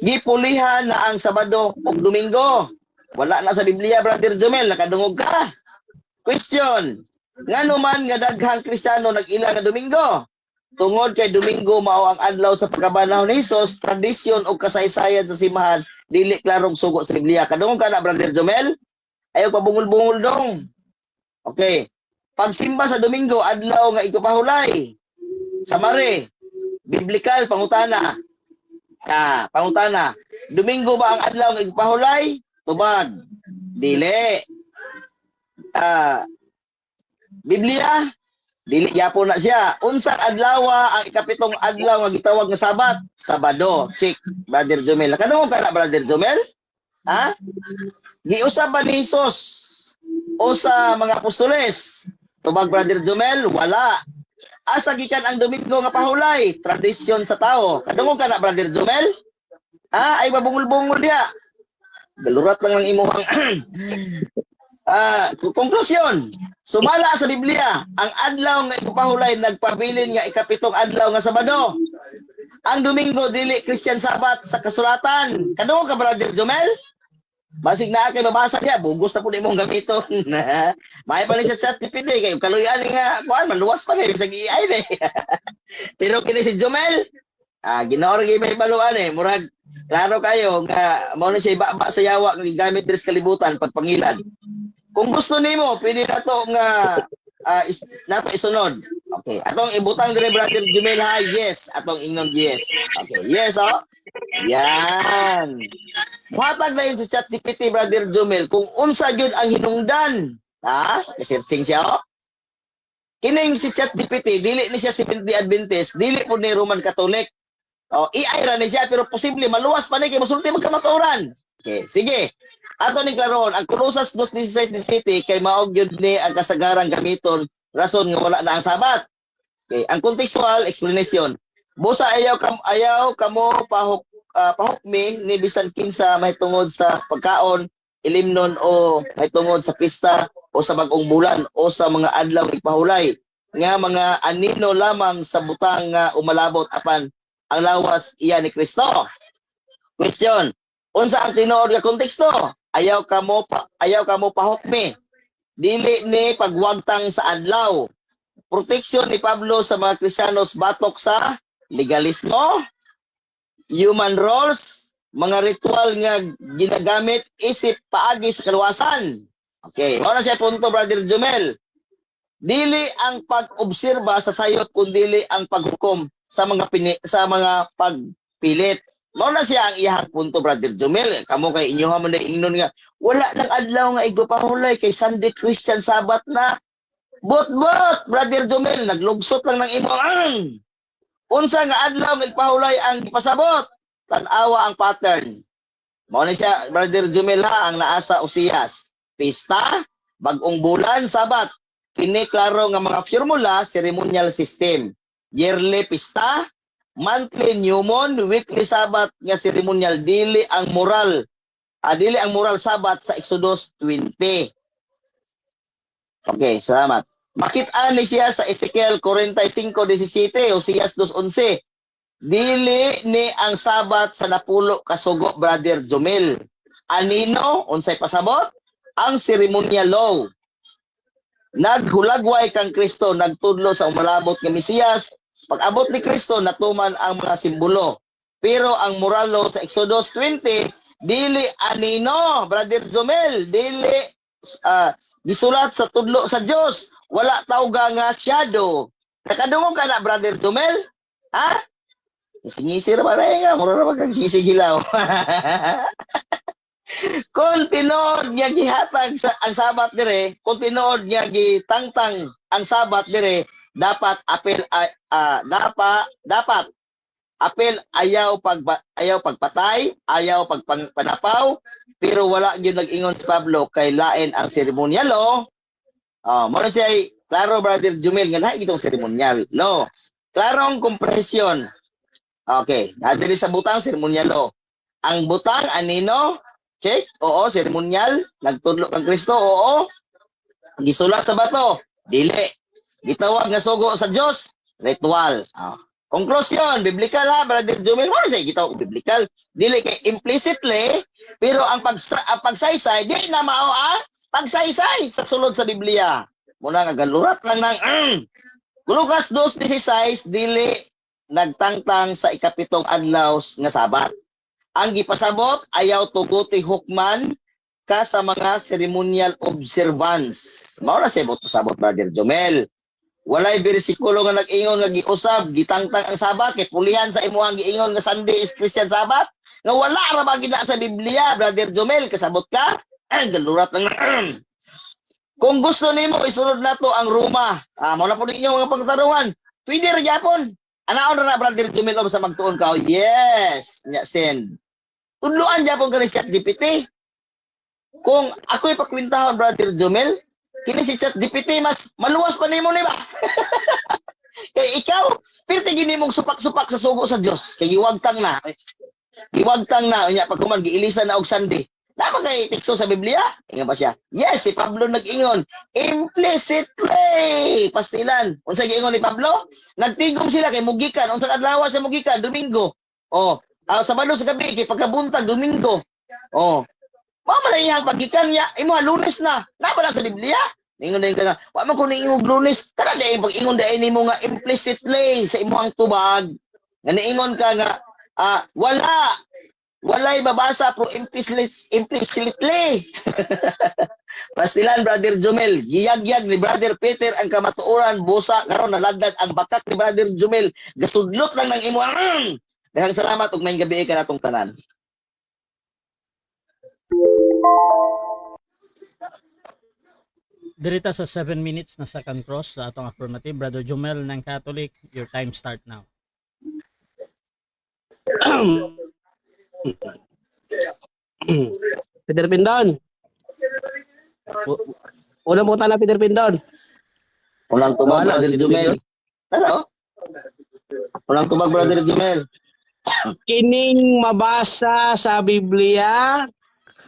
Gipulihan na ang Sabado ug Domingo. Wala na sa Biblia, Brother Jumel, nakadungog ka? Question, ngano man nga daghang Kristiyano nag-ila nga Domingo? Tungod kay Domingo mao ang adlaw sa pagkabanhaw ni Hesus, tradisyon o kasaysayan sa simbahan, dili klarong sugo sa Biblia. Kadungog ka na, Brother Jumel? Ayaw pabungol-bungol dong. Okay. Pagsimba sa Domingo, adlaw nga igpapahulay. Samari, biblikal, pangutana. Pangutana. Domingo ba ang adlaw nga igpapahulay? Tubag. Dili. Biblia? Dili yapon na siya. Unsang adlaw ang ikapitong adlaw nga gitawag nga Sabat? Sabado. Check, Brother Jumel. Kadungog ka na, Brother Jumel? Ha? Giusab ba ni Jesus o sa mga apostoles? Tubag, Brother Jumel, wala. Asa gikan ang Domingo nga pahulay? Tradisyon sa tao. Kadungog ka na, Brother Jumel? Ay babungol-bungol diya. Galurat lang ang imuhang konklusyon. Sumala sa Biblia, ang adlaw nga igpapahulay nagpabilin nga ikapitong adlaw nga Sabado. Ang Domingo dili Christian Sabat sa kasulatan. Kadungog ka, Brother Jumel? Basig na kay babasa niya, bugos na po di mong gamiton. May pa ni sa ChatGPT kayo kaluyan nga kuan maluwas pa ni sa AI ni. Pero kini si Jumel, ginaor gyud may baluan murag klaro kayo nga mao ni siya iba sa yawa nga gigamit diri sa kalibutan pagpangilan. Kung gusto nimo, pwede na to nga nato isunod. Okay, atong ibutang dire, Brother Jumel, ha? Yes, atong ingnon yes. Okay, yes, oh. Yan. Muhatag na yun sa ChatGPT, Brother Jumel, kung unsa gyud ang hinungdan. Ha? Searching siya, oh. Kining si ChatGPT, dili ni siya Seventh-day Adventist, dili po ni Roman Catholic. Oh, i-ira ni siya, pero posible maluwas pa ni kay masulti magkamaturan. Okay, sige. ato ni klaron ang Colossus 2:16-17 kay maog gyud ni ang kasagaran gamiton rason nga wala na ang Sabat. Okay, ang contextual explanation. Busa ayaw kamo pahukmi ni bisan kinsa may tungod sa pagkaon, ilimnon o may tungod sa pista o sa bag-ong bulan o sa mga adlaw igpahulay nga mga anino lamang sa butang nga umalabot apan ang lawas iya ni Kristo. Question. Unsa ang tinuod nga konteksto? Ayaw kamo pahukmi. Dili ni pagwagtang sa adlaw. Proteksyon ni Pablo sa mga Kristiyanos batok sa legalismo, human roles, mga ritual nga ginagamit isip paagi sa kaluwasan. Okay, mao na siya punto, Brother Jomel. Dili ang pag-obserba sa sayot kundi ang paghukom sa mga pagpilit. Mao na siya ang iyang punto, Brother Jomel. Kamo kay inyo man na ingnon nga wala nang adlaw nga igpapahulay kay Sunday Christian Sabbath na. Bot, Brother Jomel, naglugsot lang ng imo ang unsa nga adlaw nga igpahulay ang ipasabot. Tan-awa ang pattern. Mao ni siya, Brother Jomel, ha, ang naasa Usiyas. Pista, bag-ong bulan, Sabat. Kini klaro nga mga formula, ceremonial system. Yearly pista, monthly new moon, weekly Sabat nga ceremonial. Dili ang moral Sabat sa Exodus 20. Okay, salamat. Makit-an ni siya sa Ezekiel 45:17, Hosias 2:11. Dili ni ang Sabat sa napulo kasugo, Brother Jomel. Anino, unsay pasabot? Ang ceremonial law. Naghulagway kang Kristo, nagtudlo sa umalabot nga Mesiyas. Pag-abot ni Kristo, natuman ang mga simbolo. Pero ang moral law sa Exodus 20, dili anino, Brother Jomel, dili gisulat sa tudlo sa Dios, wala tawga nga shadow. Nakadungog ka na, Brother Jomel? Ha? Singisir ba rin nga, mura na magkagisigilaw. Kung tinuod niya gihatag ang Sabat dire, kung tinuod niya gitangtang ang Sabat dire, dapat ayaw pagpatay, ayaw pagpanapaw, pero wala gyud nag-ingon si Pablo kay lain ang ceremonial law. Mo na siya klaro, Brother Jomel, nga lahi itong ceremonial law. Klarong kompresyon. Okay, nadiri sa butang ceremonial law. Ang butang anino, check, oo, ceremonial, nagtudlo kang Kristo, oo. Gisulat sa bato, dili. Gitawag nga sugo sa Dios, ritual. Conclusion, biblical ha, Brother Jomel, mo siya gitawag biblical. Dili kay implicitly, pero ang pagsaysay, di na mao ang pagsaysay sa sulod sa Biblia. Muna nga galurat lang ng Lucas 2:16, dili nagtangtang sa ikapitong adlaw nga Sabat. Ang gipasabot, ayaw tuguti hukman ka sa mga ceremonial observance. Mao na siya sabot, Brother Jomel. Walay bersikulo nga nag-ingon nga giusab, gitangtang ang Sabat, kay pulihan sa imuhang giingon nga Sunday is Christian Sabat, nga wala ra ba gina sa Biblia, Brother Jomel, kasabot ka? Galurat lang. Kung gusto nimo isunod nato ang Roma, mao na po ninyo mga pagtarungan. Pwede ra gyapon. Anaon ra na, Brother Jomel, sa magtuon ka? Yes, nya send. Tudloan gyapon ka ni ChatGPT. Kung ako'y pakwintahon, Brother Jomel, kini si ChatGPT mas maluwas pa nimo ni ba? Kay ikaw, pirti gini mong supak-supak sa sugo sa Dios. Kay giwagtang na. Giwagtang na unya pag kuman giilisan na og Sunday. Napa kay teksto sa Biblia? Ingon pa siya. Yes, si Pablo nag-ingon implicitly. Pastilan. Unsa giingon ni Pablo? Nagtigom sila kay mugikan. Unsa adlaw sa mugikan? Domingo. Sabado sa gabi kay pagkabuntag Domingo. Mao man iyang pagikan niya, imo Lunes na. Napa sa Biblia? Ningon din ka nga, wa man ko niingog Lunes. Kada dai pag-ingon dai nimo nga implicitly sa imong tubag. Nga niingon ka nga walay babasa pro implicitly. Pastilan, Brother Jomel, giyagyag ni Brother Peter ang kamatuoran, busa karon naladad ang bakak ni Brother Jomel. Gasudlot lang ng imo. Daghang salamat ug maayong gabi ka natong tanan. Dirita sa 7 minutes na second cross sa atong affirmative. Brother Jomel ng Catholic, your time start now. Peter Pindon. U- Unang pangutana, Peter Pindon. Unang tubag, Wala, Brother Peter Jumel. Pindon. Ano? Unang tubag, Brother Jumel. Kining mabasa sa Biblia,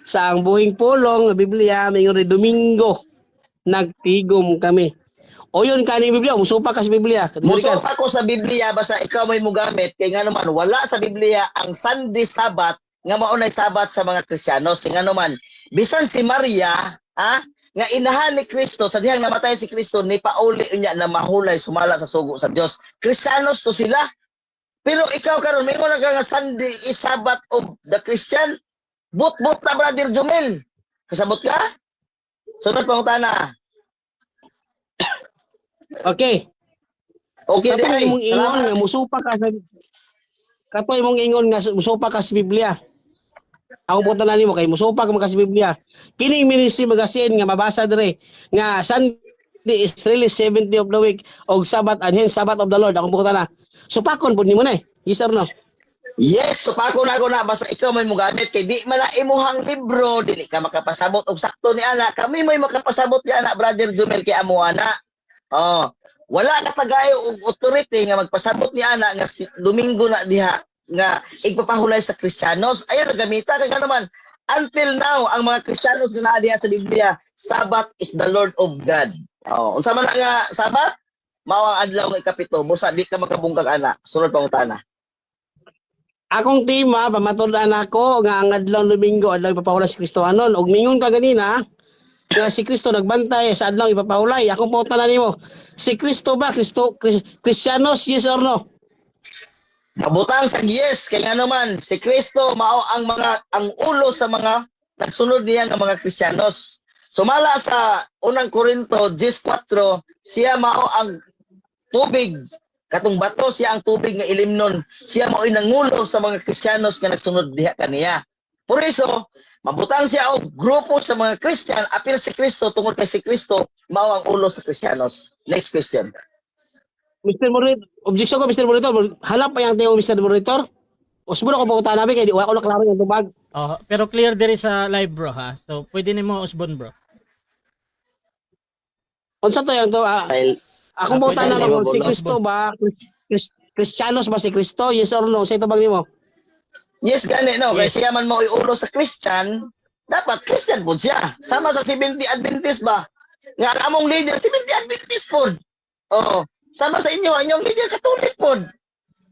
sa ang buhing pulong na Biblia, mayroon rin Domingo, nagtigom kami. O yun, kaning Biblia, musupa ka sa Biblia. Muso Kategorikan. ako sa Biblia, basta ikaw may mugamit, kaya nga naman, wala sa Biblia ang Sunday Sabbath, nga maunay Sabbath sa mga Kristiyanos. Kaya nga naman, bisan si Maria, nga inahan ni Kristo, sa dihang namatay si Kristo, ni pauli niya na mahulay, sumala sa sugo sa Diyos. Kristiyanos to sila. Pero ikaw karon may mo na nga Sunday is Sabbath of the Christian. But na, Brother Jumel. Kasabot ka? Sunod pangutana. Okay. Okay, di Katoy ay. mong ingon Salamat. nga musupa ka sa Katoy mong ingon nga musupa ka sa Biblia. Ako punta na nimo kay musupa ka sa Biblia. Kining ministry magasin nga mabasa dire nga Sunday is really 70 of the week og Sabbath and hence Sabbath of the Lord. Ako punta na. Supakon pud nimo na eh. Yes or no? Yes, so pa ako na basta ikaw may mugamit kay di man na imuhang libro, dili ka makapasabot og sakto ni ana. Kami may makapasabot ni ana, Brother Jumel, kay amo ana. Oh, wala ka tagayo og authority nga magpasabot ni ana nga Domingo na diha nga igpapahulay sa Kristiyanos. Ayo nagamita kay naman. Until now, ang mga Kristiyanos nga naa diha sa Biblia, Sabbath is the Lord of God. Oh, unsa man na nga Sabbath? Mao ang adlaw nga ikapito, busa di ka makabungkag ana. Sunod pangutana. Akong tema pamatud-an ako nga ang adlaw Domingo adlaw ipapahulay si Kristohanon og mingon ka ganina nga si Kristo nagbantay sa adlaw ipapahulay. Akong pauta na nimo. Si Kristo ba Kristiyanos, yes or no? Mabutang sa yes, kaya nga naman, si Kristo mao ang ulo sa mga nagsunod niya ng mga Kristiyanos. Sumala sa unang Korinto 10:4, siya mao ang tubig, katong bato siya ang tubig nga ilimnon. Siya mao nangulo sa mga Kristiyanos nga nagsunod diha kaniya. Por eso, mabutang siya og grupo sa mga Christian, apil si Kristo tungod kay si Kristo mao ang ulo sa Kristiyanos. Next question. Mr. Moderator, objection ko Mr. Moderator, halap pa yang tayo Mr. Moderator. Usbon ako pauta namin kay di wala ko na klaro yung tubag. Oh, pero clear diri sa live bro ha. So pwede nimo usbon bro. Unsa to yang to? Style. Akong pauta na Pwede lang mo, si bolos. Kristo ba? Kristiyanos ba si Kristo? Yes or no? Sa tubag nimo. Yes, gani, no? Yes. Kasi siya man mo iulo sa Christian, dapat Christian po siya. Sama sa 70 Adventist ba? Nga ang among leader, 70 Adventist po. Oo. Sama sa inyo, inyong leader, Catholic po.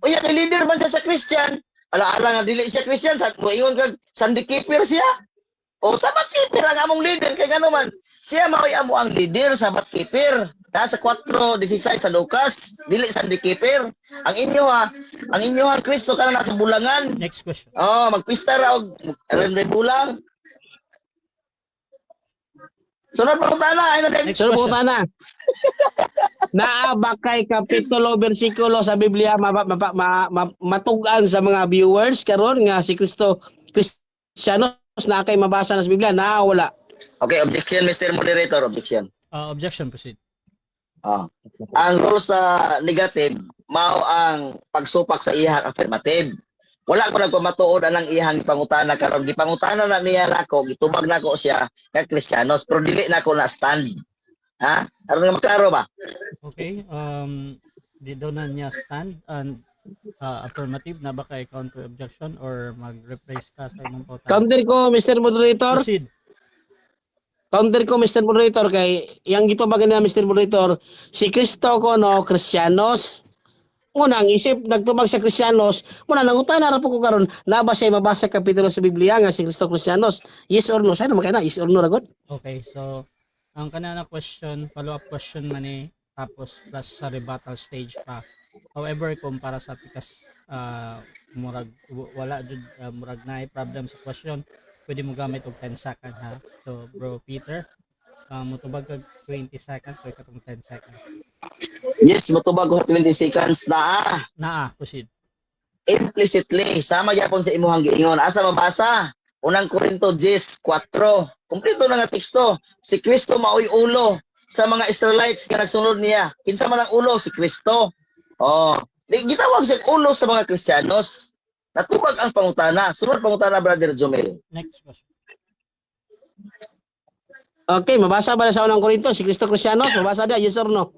O yan, leader man siya sa Christian. Ala-ala nga, dili siya Christian. Ingon kag Sunday keeper siya. O, Sabbath keeper ang among leader. Kaya nga naman, siya maoy amo ang leader, Sabbath keeper. Sa 4:16 sa Lucas, dili Sunday keeper. Ang inyo ang Kristo kana nasa bulangan. Next question. Oh, magpista ra og alam bulang. Sunod pa utana ay na Next Sir question. pauta na. Naa ba kay kapitulo bersikulo sa Biblia matugan sa mga viewers karon nga si Kristiyanos na kay mabasa na sa Biblia na wala. Okay, objection Mr. Moderator, objection. Objection, proceed. Ang rule sa negative mao ang pagsupak sa iyang affirmative. Wala ko nagpamatuod anang iyang pangutana karon gipangutana na niya nako, gitubag nako siya kay Kristiyanos pero dili nako na stand. Ha? Aron nga maklaro ba? Okay. Di daw na niya stand and affirmative na ba kay counter objection or mag-rephrase ka sa imong pauta? Counter ko Mr. Moderator. Proceed. Counter ko Mr. Moderator kay yang gitubagan na Mr. Moderator si Kristo ko no Kristiyanos. Unang isip nagtubag sa Kristiyanos, muna nangutan na ra po ko karon na ba siya mabasa kapitulo sa Biblia nga si Kristo Kristiyanos? Yes or no? Saan naman kaya na? Yes or no ragot? Okay, so ang kanana question, follow-up question man ni tapos plus sa rebuttal stage pa. However, kumpara sa tikas murag wala jud murag naay problem sa question, pwede mo gamit og 10 seconds ha. So bro Peter, mutubag kag 20 seconds or katong 10 seconds. Yes, motubag ko 20 seconds na. Naa, proceed. Implicitly sama gyapon sa imuhang giingon. Asa mabasa? Unang Korinto 10:4. Kumpleto na nga teksto. Si Kristo maoy ulo sa mga Israelites nga nagsunod niya. Kinsa man ang ulo? Si Kristo. Oh, gitawag siya ulo sa mga Kristiyanos. Natubag ang pangutana. Sunod pangutana, Brother Jomel. Next question. Okay, mabasa ba na sa unang Korinto si Kristo Kristiyanos? Mabasa dia, yes or no?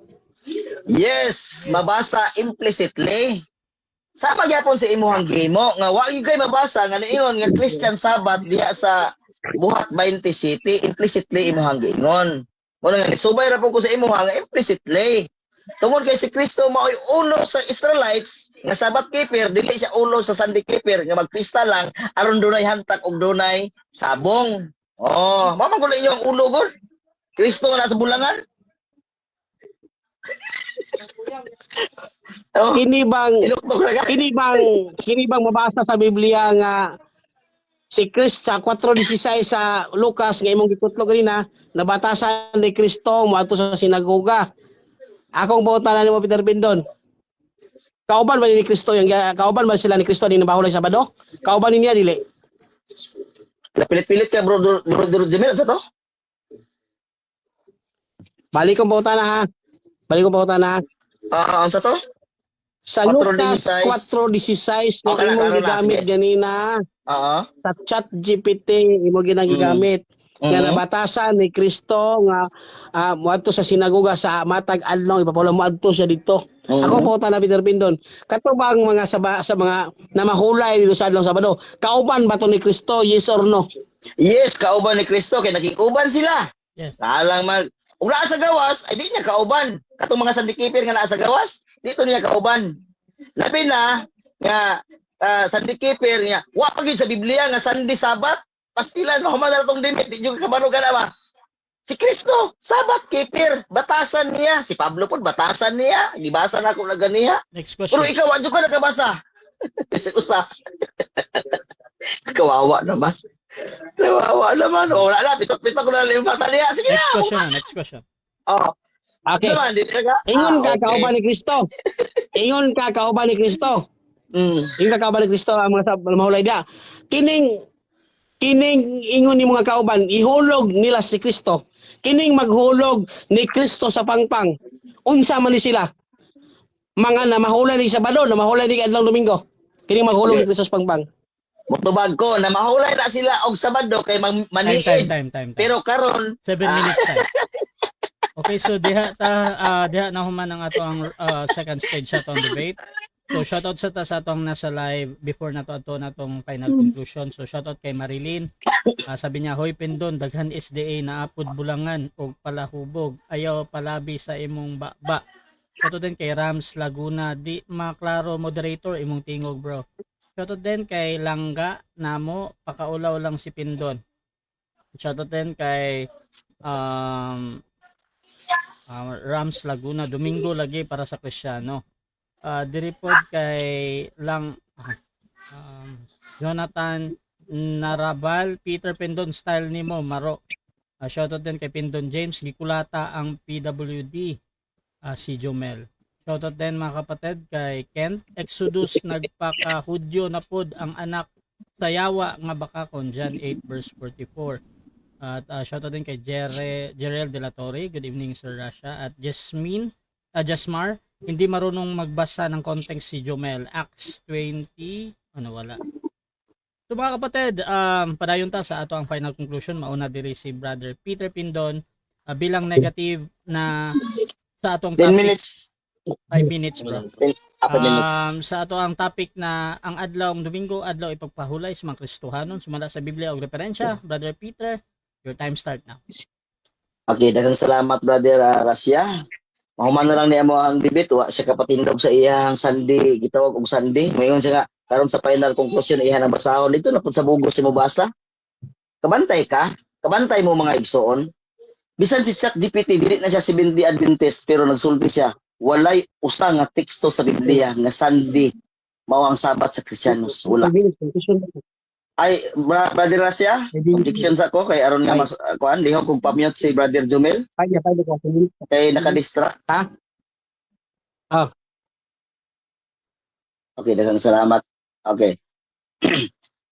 Yes, mabasa implicitly. Sama gyapon sa imuhang gimo nga wa gyud kay mabasa nga niingon nga Christian Sabbath diha sa Buhat 20 City, implicitly imuhang giingon. Mo nga subay ra po ko sa imuhang nga implicitly. Tungod kay si Kristo mao'y ulo sa Israelites nga Sabbath keeper, dili siya ulo sa Sunday keeper nga magpista lang aron dunay hantak og dunay sabong. Oh, mamagulo inyo ang ulo gud. Kristo nga nasa bulangan. Oh, Kini bang iluktok na ka. kini bang mabasa sa Biblia nga si Kristo sa 4:16 sa Lucas nga imong gitutlog ganina nabatasan ni Kristo moadto sa sinagoga. Akong bautan nimo Peter Pindon. Kauban ba ni Kristo yung kauban ba sila ni Kristo ni nabahulay Sabado? Kauban niya dili. Pilit-pilit ka brother Jamil sa to? Balik kong bautan na ha. Balik kong bautan na. Ano sa to? Sa Lucas 4:16 na Okay, imong karon na, gigamit sige. ganina Oo. sa chat GPT imong ginagamit nga nabatasan ni Kristo nga moadto sa sinagoga sa matag adlaw ipapawala moadto siya dito. Ako po na Peter Pindon. Kato ba ang mga sa mga namahulay dito sa adlaw Sabado? Kauban ba to ni Kristo? Yes or no? Yes, kauban ni Kristo kay nakikuban sila. Yes. Alang mag ug naa sa gawas ay di niya kauban. Katong mga sandikipir nga naa sa gawas, dito niya kauban. Labi na nga sandikipir niya, wa pa gyud sa Biblia nga Sunday Sabat, pastilan mahuman na tong dimit, di jud kabalo na ba? Si Kristo, Sabat keeper, batasan niya. Si Pablo po, batasan niya. Gibasa na ako na ganiya. Next question. Pero ikaw, wadyo ka nakabasa. Kasi usa. Kawawa naman. Kawawa naman. O, wala, pitok-pitok na lang yung mata niya. Sige Next na. question na, next question. Oh, Okay. naman, di ka? Ingon ka okay. kauban ni Kristo. Ingon ka kauban ni Kristo. Ingon ka kauban ni Kristo ang mga mahulay dia. Kining ingon ni mga kauban, ihulog nila si Kristo. Kining maghulog ni Kristo sa pangpang. Unsa man ni sila? Mga namahulay ni Sabado, namahulay ni adlaw Domingo. Kining maghulog ni Kristo sa pangpang. Mutubag ko, na mahulay na sila og Sabado kay maniid. Time. Pero karon 7 minutes time. Okay, so diha na human ang ato ang second stage sa atong debate. So shoutout sa atong nasa live before na to ato natong final conclusion. So shoutout kay Marilyn. Sabi niya, "Hoy Pindon, daghan SDA na apod bulangan og palahubog. Ayaw palabi sa imong ba." Shoutout din kay Rams Laguna, di maklaro moderator imong tingog, bro. Shoutout din kay Langga namo, pakaulaw lang si Pindon. Shoutout din kay Rams Laguna, Domingo lagi para sa Kristiyano. Diripod kay Jonathan Narabal, Peter Pindon style nimo maro. Shoutout din kay Pindon James, gikulata ang PWD, si Jomel. Shoutout din mga kapatid kay Kent Exodus, nagpaka-hudyo na pod ang anak sa yawa nga bakakon, John 8 verse 44. At shoutout din kay Jerel De La Torre, good evening Sir Rasha. At Jasmar, hindi marunong magbasa ng context si Jomel, Acts 20, wala. So mga kapatid, padayon ta sa ato ang final conclusion. Mauna diri si Brother Peter Pindon, bilang negative na sa atong 10 topic. minutes. 5 minutes bro. 4 minutes. Sa ato ang topic na ang adlaw Domingo, adlaw ipagpahulay sa mga Kristohanon, sumala sa Biblia og referensya. Brother Peter, your time start now. Okay, daghang salamat brother Rasya. Mahuman na lang niya mo ang debate, wa siya kapatindog sa iyang Sunday, gitawag og Sunday. Mayon siya nga karon sa final conclusion iya nang basahon dito na pud sa bugos si mo basa. Kabantay ka, kabantay mo mga igsoon. Bisan si ChatGPT dili na siya 70 Adventist pero nagsulti siya, walay usa nga teksto sa Biblia nga Sunday mao ang Sabat sa Kristiyanos. Wala. Ay, Brother Rasya, objection sa ko kay aron nga mas kuan lihok kog pa-mute si Brother Jomel kay naka-distract. Okay, daghang salamat. Okay.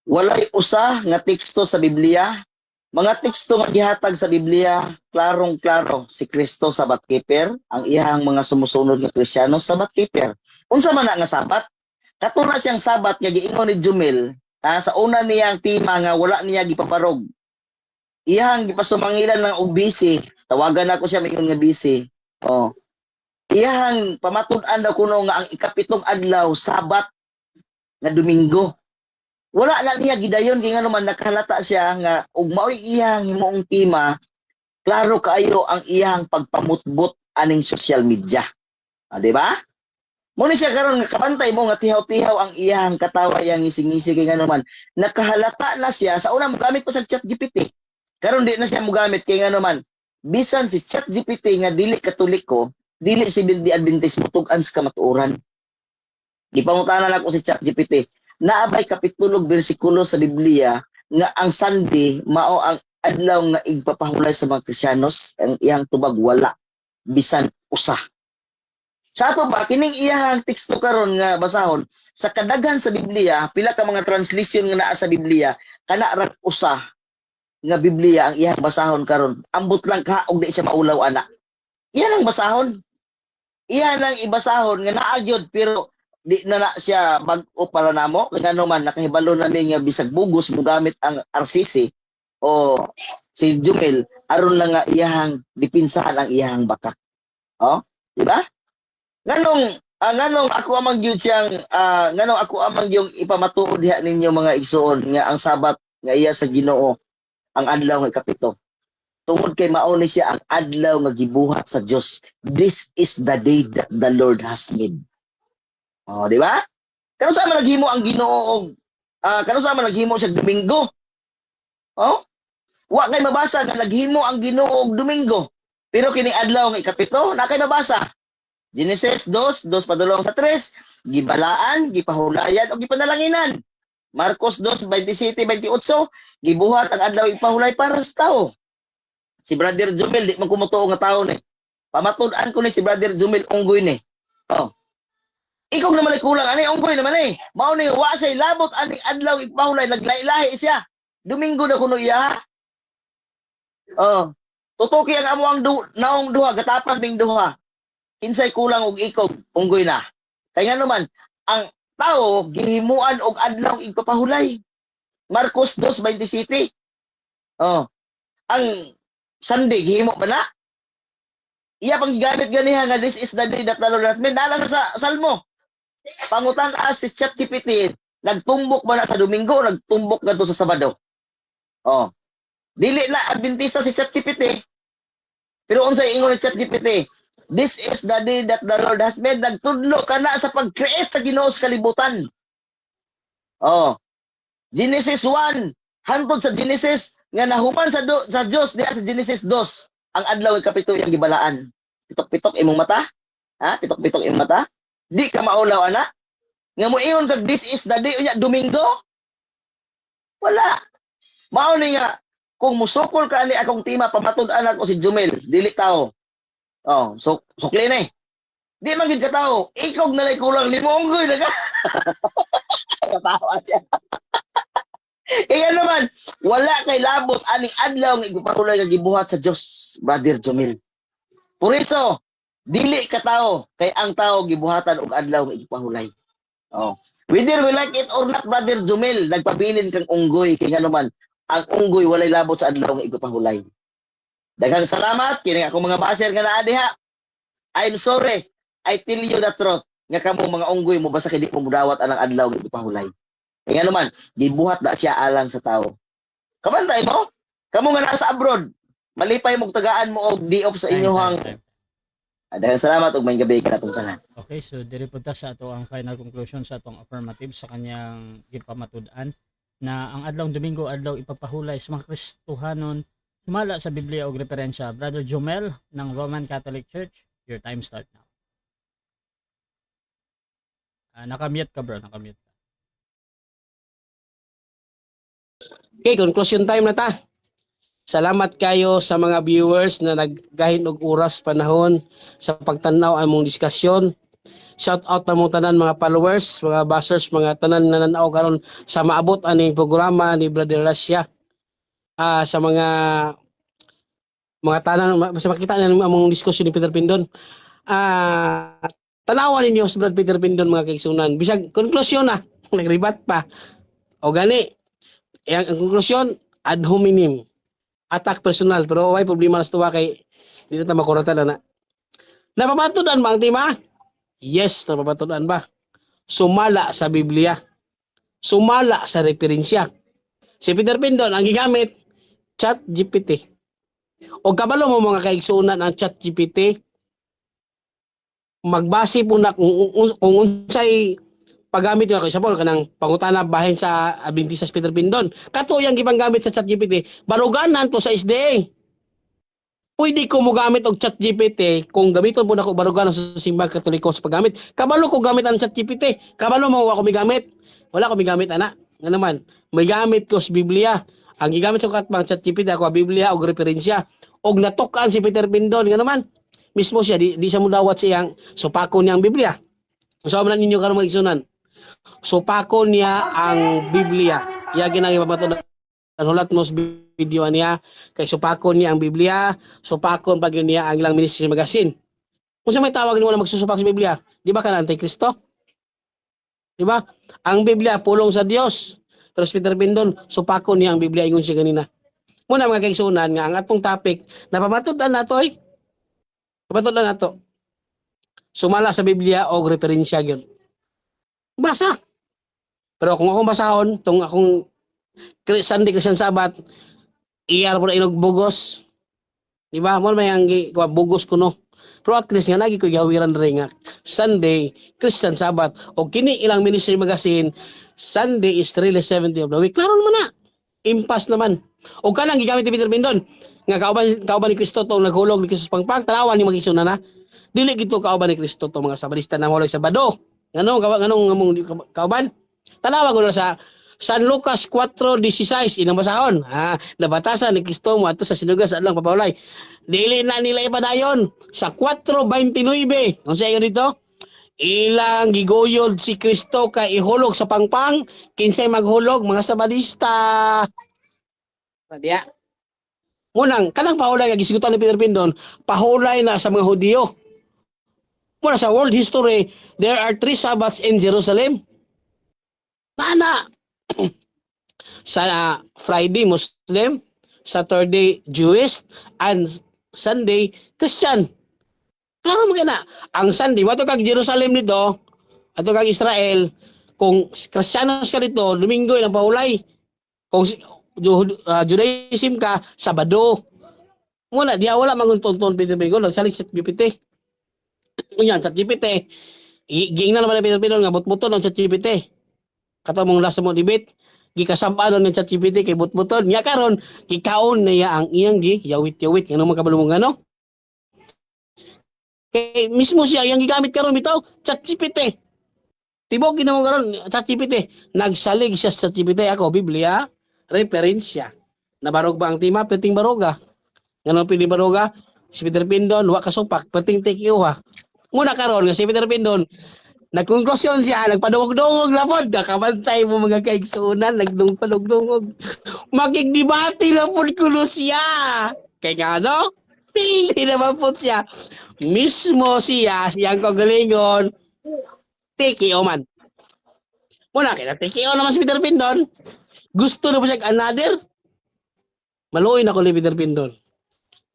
Walay usa nga teksto sa Biblia. Mga teksto nga gihatag sa Biblia, klarong-klaro si Kristo Sabat keeper, ang iyang mga sumusunod nga Kristiyano Sabat keeper. Unsa man na nga Sabat? Katuna siyang Sabat nga giingon ni Jomel. Sa una niyang tema nga wala niya gipaparog. iyang gipasumangilan ng og busy. Tawagan ako siya mingon nga busy. Oh. Iyang pamatud-an daw kuno nga ang ikapitong adlaw Sabat nga Domingo. Wala na niya gidayon kay ngano man nakahalata siya nga ug mao'y iyang himuong tema, klaro kaayo ang iyang pagpamutbot aning social media. Di ba? Muna siya karon nga kabantay mo nga tihaw-tihaw ang iyang katawa iyang ngisi-ngisi kay ngano man nakahalata na siya sa una mogamit pa sa ChatGPT. Karon di na siya mogamit kay ngano man bisan si ChatGPT nga dili katoliko, dili Seventh Day Adventist mutug-an sa kamatuoran. Gipangutanan ako si ChatGPT, naabay kapitulog bersikulo sa Biblia nga ang Sunday mao ang adlaw nga igpapahulay sa mga Kristiyanos, ang iyang tubag wala bisan usa. Sa ato ba kining iyang teksto karon nga basahon sa kadaghan sa Biblia, pila ka mga translation nga naa sa Biblia, kana ra usa nga Biblia ang iyang basahon karon. Ambot lang ka og di siya maulaw ana. Iyan ang basahon. Iyan ang ibasahon nga naa gyud pero di na siya bag-o para namo kay ngano man nakahibalo na ni nga bisag bugos mogamit ang RCC o si Jumel aron lang nga iyang dipinsahan ang iyang baka. Oh, di ba? Nganong ako amang gyud siyang nganong ako amang yung ipamatuod diha ninyo mga igsoon nga ang Sabat nga iya sa Ginoo ang adlaw nga kapito. Tungod kay mao ni siya ang adlaw nga gibuhat sa Dios. This is the day that the Lord has made. Oh, di ba? Kano sa man naghimo ang Ginoo og kano sa man naghimo sa Domingo? Oh? Wa kay mabasa nga naghimo ang Ginoo og Domingo. Pero kini adlaw nga ikapito, na kay mabasa. Genesis 2, 2 padulong sa 3, gibalaan, gipahulayan o gipanalanginan. Marcos 2, 27, 28, gibuhat ang adlaw ipahulay para sa tao. Si Brother Jumel, di man kumutuo nga tao ni. Pamatud-an ko ni si Brother Jumel unggoy ni. Oh. Ikaw naman ay kulang, ani unggoy naman eh. Mao ni wa say labot ani adlaw ipahulay, naglahi-lahi siya. Domingo na kuno iya. Oh. Tutuki ang amo ang naong duha, gatapan ding duha. Kinsay kulang og ikog, unggoy na. Kaya nga naman, ang tao, gihimuan og adlaw ipapahulay. Marcos 2:27. Oh. Ang Sunday, gihimo ba na? Iya pang gigamit ganiha nga this is the day that the Lord has made. Naalala sa Salmo. Pangutan as si ChatGPT, nagtumbok ba na sa Domingo, nagtumbok na to sa Sabado. Oh. Dili na Adventista si ChatGPT. Pero unsay ingon ni ChatGPT, this is the day that the Lord has made. Nagtudlo ka na sa pag-create sa Ginoo sa kalibutan. Oh. Genesis 1, hantod sa Genesis, nga nahuman sa Dios diha sa Genesis 2, ang adlaw ay kapito yang gibalaan. Pitok-pitok imong mata? Ha? Pitok-pitok imong mata? Di ka maulaw ana? Nga mo ingon kag this is the day unya Domingo? Wala. Mao ni nga kung musukol ka ani akong tima pamatud-an ako si Jumel, dili tao. Oh, so sukli na eh. Di man gid ka tao. Ikaw na lay kulang limonggoy na ka. Katawa siya. Kaya naman, wala kay labot aning adlaw nga ipapahulay nga gibuhat sa Dios, Brother Jumel. Por iso, dili ka tao kay ang tao gibuhatan og adlaw nga ipapahulay. Oh. Whether we like it or not, Brother Jumel, nagpabilin kang unggoy kay nga naman ang unggoy walay labot sa adlaw nga ipapahulay. Daghang salamat kini ako mga baser nga naa diha. I'm sorry. I tell you the truth. Nga kamo mga unggoy mo basta kay di mo mudawat anang adlaw nga ipapahulay. Kaya naman, gibuhat na siya alang sa tao. Kamantay mo? Kamo nga nasa abroad, malipay mong tagaan mo og di-off sa inyohang. Daghang salamat ug may gabi ka natong tanan. Okay, so diri po ta sa ato ang final conclusion sa atong affirmative sa kanyang gipamatud-an na ang adlaw Domingo adlaw ipapahulay sa mga Kristohanon sumala sa Biblia og referensya. Brother Jomel ng Roman Catholic Church, your time start now. Nakamute ka bro, nakamute. Okay, conclusion time na ta. Salamat kayo sa mga viewers na naggahin og oras panahon sa pagtanaw among diskusyon. Shout out na mong tanan mga followers, mga bashers, mga tanan na nanaw karon sa maabot aning programa ni Brother Rasya. Sa mga tanan sa makita na among diskusyon ni Peter Pindon. Tanawan ninyo si Brother Peter Pindon mga kaigsunan. Bisag konklusyon na, nagribat pa. O gani, ang konklusyon ad hominem. attack personal pero way problema na tuwa kay di na ta makuratan na. Napapatudan ba ang tema? Yes, napapatudan ba? Sumala sa Biblia. Sumala sa referensya. Si Peter Pindon ang gigamit ChatGPT. O kabalo mo mga kaigsuunan ang ChatGPT, magbase po na kung unsay paggamit nyo, example, kanang pangutana bahin sa Adventista Peter Pindon. Kato yung gipanggamit sa ChatGPT, baruganan to sa SDA. Pwede ko mo gamit og ChatGPT kung gamiton po na ko baruganan sa simbang katoliko sa paggamit. Kabalo ko gamit ang ChatGPT. Kabalo mo ako migamit. Wala ko migamit, ana. Nga naman, may gamit ko sa Biblia. Ang gigamit sa katbang ChatGPT ako Biblia og referensya. Og natukan si Peter Pindon, nga naman. Mismo siya, di siya mudawat siyang supakon niya ang Biblia. So, man ninyo karong magigsunan. Supakon niya ang Biblia. Iya ginang ipapatunan. Hulat mo sa video niya. Kay supakon niya ang Biblia. Supakon pag niya ang ilang ministry magazine. Kung sa may tawag mo na magsusupak sa Biblia, di ba ka na antikristo? Di ba? Ang Biblia, pulong sa Diyos. Pero si Peter Pindon, supakon niya ang Biblia. Ingon siya ganina. Muna mga kaigsunan nga, ang atong topic, napapatudan na to eh. Napapatudan na to. Sumala sa Biblia o referensya yun. Basa. Pero kung akong basahon, itong akong Sunday Christian Sabbath, iyar po na inog bugos. Di ba? Mo may ang bugos ko no. Pero at least nga lagi ko gawiran rin nga Sunday Christian Sabbath o kini ilang ministry magazine Sunday is really 70 of the week. Klaro naman na. Impas naman. O kanang gigamit ni Peter Pindon nga kauban ni Kristo to naghulog ni Jesus pangpang tanawan ni magisuna na. Dili gito kauban ni Kristo to mga Sabarista na hulog sa Bado. Nganong kauban? Tanawa ko na sa San Lucas 4:16 inang basahon. Nabatasan ni Kristo mo ato sa sinugas adlang papaulay. Dili na nila ipadayon sa 4:29. Unsa ingon dito? Ilang gigoyod si Kristo kay ihulog sa pangpang, kinsay maghulog mga Sabarista. Diya. Munang kanang pahulay nga gisigutan ni Peter Pindon, pahulay na sa mga Hudiyo. Muna sa world history, there are 3 Sabbaths in Jerusalem. Tana. Sa Friday Muslim, Saturday Jewish, and Sunday Christian. Klaro mo na. Ang Sunday, wato kag Jerusalem nito, ato kag Israel, kung Kristyanos ka dito, Domingo ilang pahulay. Kung Judaism ka, Sabado. Muna, diya wala mangunton-ton Peter Pindon, nagsalig sa GPT. Yan, sa GPT. Giing na naman na Peter Pindon nga butbuton ang sa GPT. Kato mong last mo debate, gikasabaan ng ChatGPT kay butbuton. Nya karon gikaon na ya ang iyang yawit-yawit ngano man kabalo mo ngano. Kay mismo siya yang gigamit karon bitaw ChatGPT. Tibok ginamo karon ChatGPT. Nagsalig siya sa ChatGPT ako Biblia referensya. Nabarog ba ang tema perting baroga? Ngano pili baroga? Si Peter Pindon wa kasupak perting TQ ha. Muna karon nga si Peter Pindon nagkonklusyon siya, nagpadungog-dungog na po, nakabantay mo mga kaigsunan, nagdungpalog-dungog. Makikdibati na po kulo siya. Kaya nga, no? Pili naman po siya. Mismo siya, siyang kagalingon, TKO man. Muna, kaya TKO naman si Peter Pindon. Gusto na po siya another. Maluoy na ko ni Peter Pindon.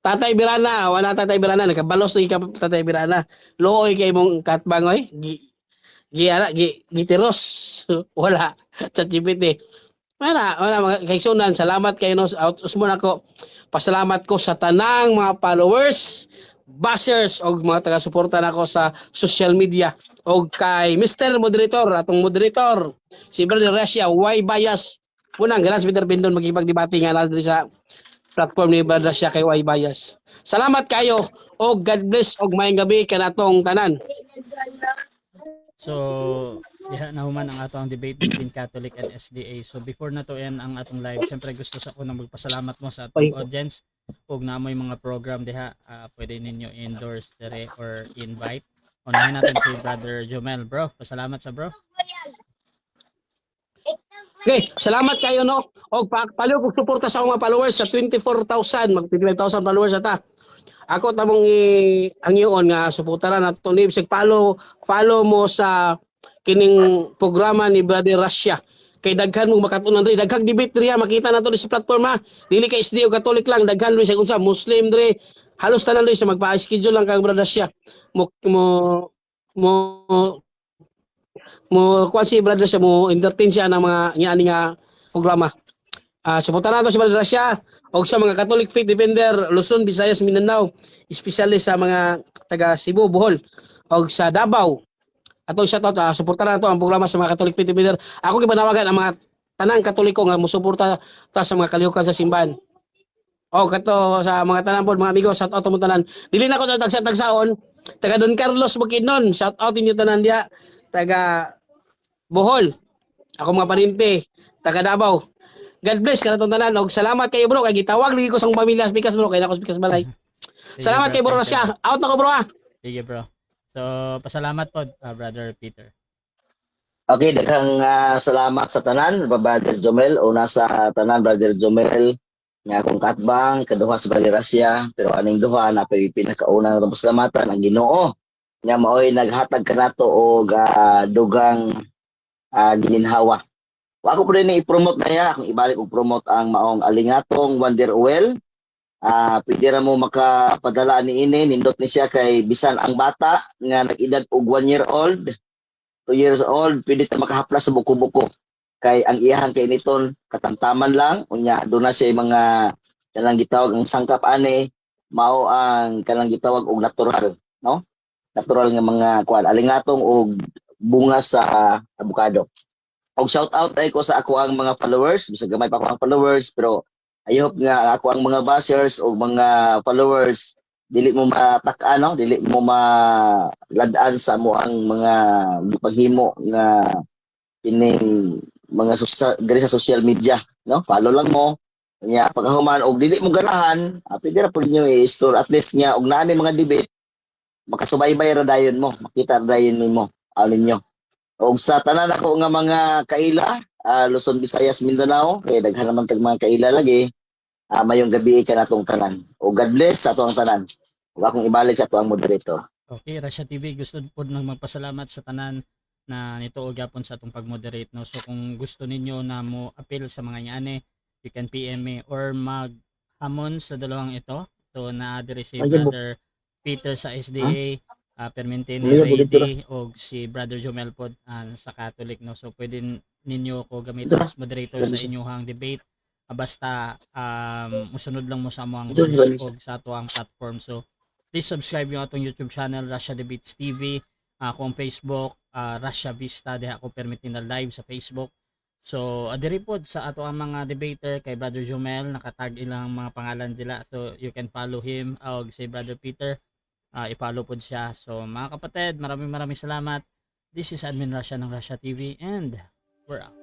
Tatay Birana, wala Tatay Birana, nakabalos na Tatay Birana. Looy kay mong katbangoy, gitiros. Wala. ChatGPT. Wala mga kaigsunan. Salamat kayo no. Usmon ako. Pasalamat ko sa tanang mga followers, bashers, o mga taga-suporta nako sa social media. O kay Mr. Moderator, atong moderator, si Brother Russia, why bias? Unang ganas Peter Pindon magipagdebate nga na sa platform ni Brother Russia kay why bias. Salamat kayo. O God bless og maayong gabi kanatong tanan. So, diha na human ang atong debate between Catholic and SDA. So, before na to end ang atong live, syempre gusto sa unang magpasalamat mo sa atong audience. Ug na mo'y mga program diha, pwede ninyo endorse dire or invite. Unahin natin si Brother Jomel, bro. Pasalamat sa bro. Okay, salamat kayo no. Og paliw kog suporta sa akong mga followers sa 24,000, mag 25,000 followers ata. Ako tamong ang iyon nga suportaran nato ni bisag follow mo sa kining programa ni Brother Russia kay daghan mo makatunan diri, daghang debate diri ha, makita nato sa platform ha. Dili kay SD o Catholic lang, daghan diri sa unsa Muslim diri. Halos tanan diri sa magpa-schedule lang kag brother siya. Mo mo mo mo kuan si brother siya mo entertain siya ng mga ani nga programa. Suporta nato si brother siya og sa mga Catholic faith defender Luzon, Visayas, Mindanao, especially sa mga taga Cebu, Bohol og sa Davao. Ato shout out, suporta nato ang programa sa mga Catholic faith defender. Ako gipanawagan ang mga tanang Katoliko nga mosuporta ta sa mga kalihukan sa simbahan. O kato sa mga tanan pod mga amigo, shout out mo tanan. Dili na ko tagsa-tagsaon, taga Don Carlos Bukidnon, shout out inyo tanan diha. Taga Bohol. Ako mga parinti, taga Davao. God bless kanatong tanan og salamat kay bro kay gitawag lagi ko sa pamilya Pikas bro kay nako Pikas Balay. Salamat kay bro Rasya. Out na ko bro ha. Sige bro. So pasalamat po brother Peter. Okay, daghang salamat sa tanan, Brother Jomel. Una sa tanan, Brother Jomel, nga akong katbang, kaduha sa Brother Rasya, pero aning duha na pinakauna nga pasalamatan ang Ginoo nga maoy naghatag kanato og dugang gininhawa. Wa ko pwede ni i-promote na ya, kung ibalik og promote ang maong alingatong Wonder Oil. Pwede ra mo makapadala ni ini, nindot ni siya kay bisan ang bata nga nag-edad og 1 year old, 2 years old, pwede ta makahaplas sa buko-buko. Kay ang iyahang kay niton katamtaman lang, unya do na siya mga kanang gitawag ang sangkap ani, mao ang kanang gitawag og natural, no? Natural nga mga kuan alingatong og bunga sa avocado. Og shout out ay ko sa ako ang mga followers, bisag gamay pa ko ang followers, pero I hope nga ako ang mga bashers o mga followers dili mo matak-an, no? Dili mo maladaan sa mo ang mga gipaghimo nga kining mga diri sa social media, no? Follow lang mo. Nya paghuman og dili mo ganahan, pwede ra pud niyo i-store at least nga og naa mga debate makasubaybay ra dayon mo, makita ra dayon nimo alin nyo. Og sa tanan ako nga mga kaila, Luzon, Visayas, Mindanao, kay daghan naman tag mga kaila lagi. Mayong gabi ka natong tanan. O God bless sa atong tanan. Ug akong ibalik sa atong moderator. Okay, Rasya TV gusto po nang magpasalamat sa tanan na nito og gyapon sa atong pag-moderate, no. So kung gusto ninyo na mo appeal sa mga nyane, you can PM me or maghamon sa dalawang ito. So na diri si Brother Peter sa SDA, Permentino Lady o si Brother Jomel pod sa Catholic, no. So pwede ninyo ko gamiton as moderator sa inyong debate. Basta musunod lang mo sa among rules o sa ato ang platform. So please subscribe yung atong YouTube channel, Rasya Debates TV. Akong Facebook, Rasya Vista, diha ako permitin na live sa Facebook. So adiri pod sa ato ang mga debater kay Brother Jomel, nakatag ilang mga pangalan nila. So you can follow him o si Brother Peter, i-follow pod siya. So mga kapatid, maraming salamat. This is Admin Rasya ng Rasya TV and we're out.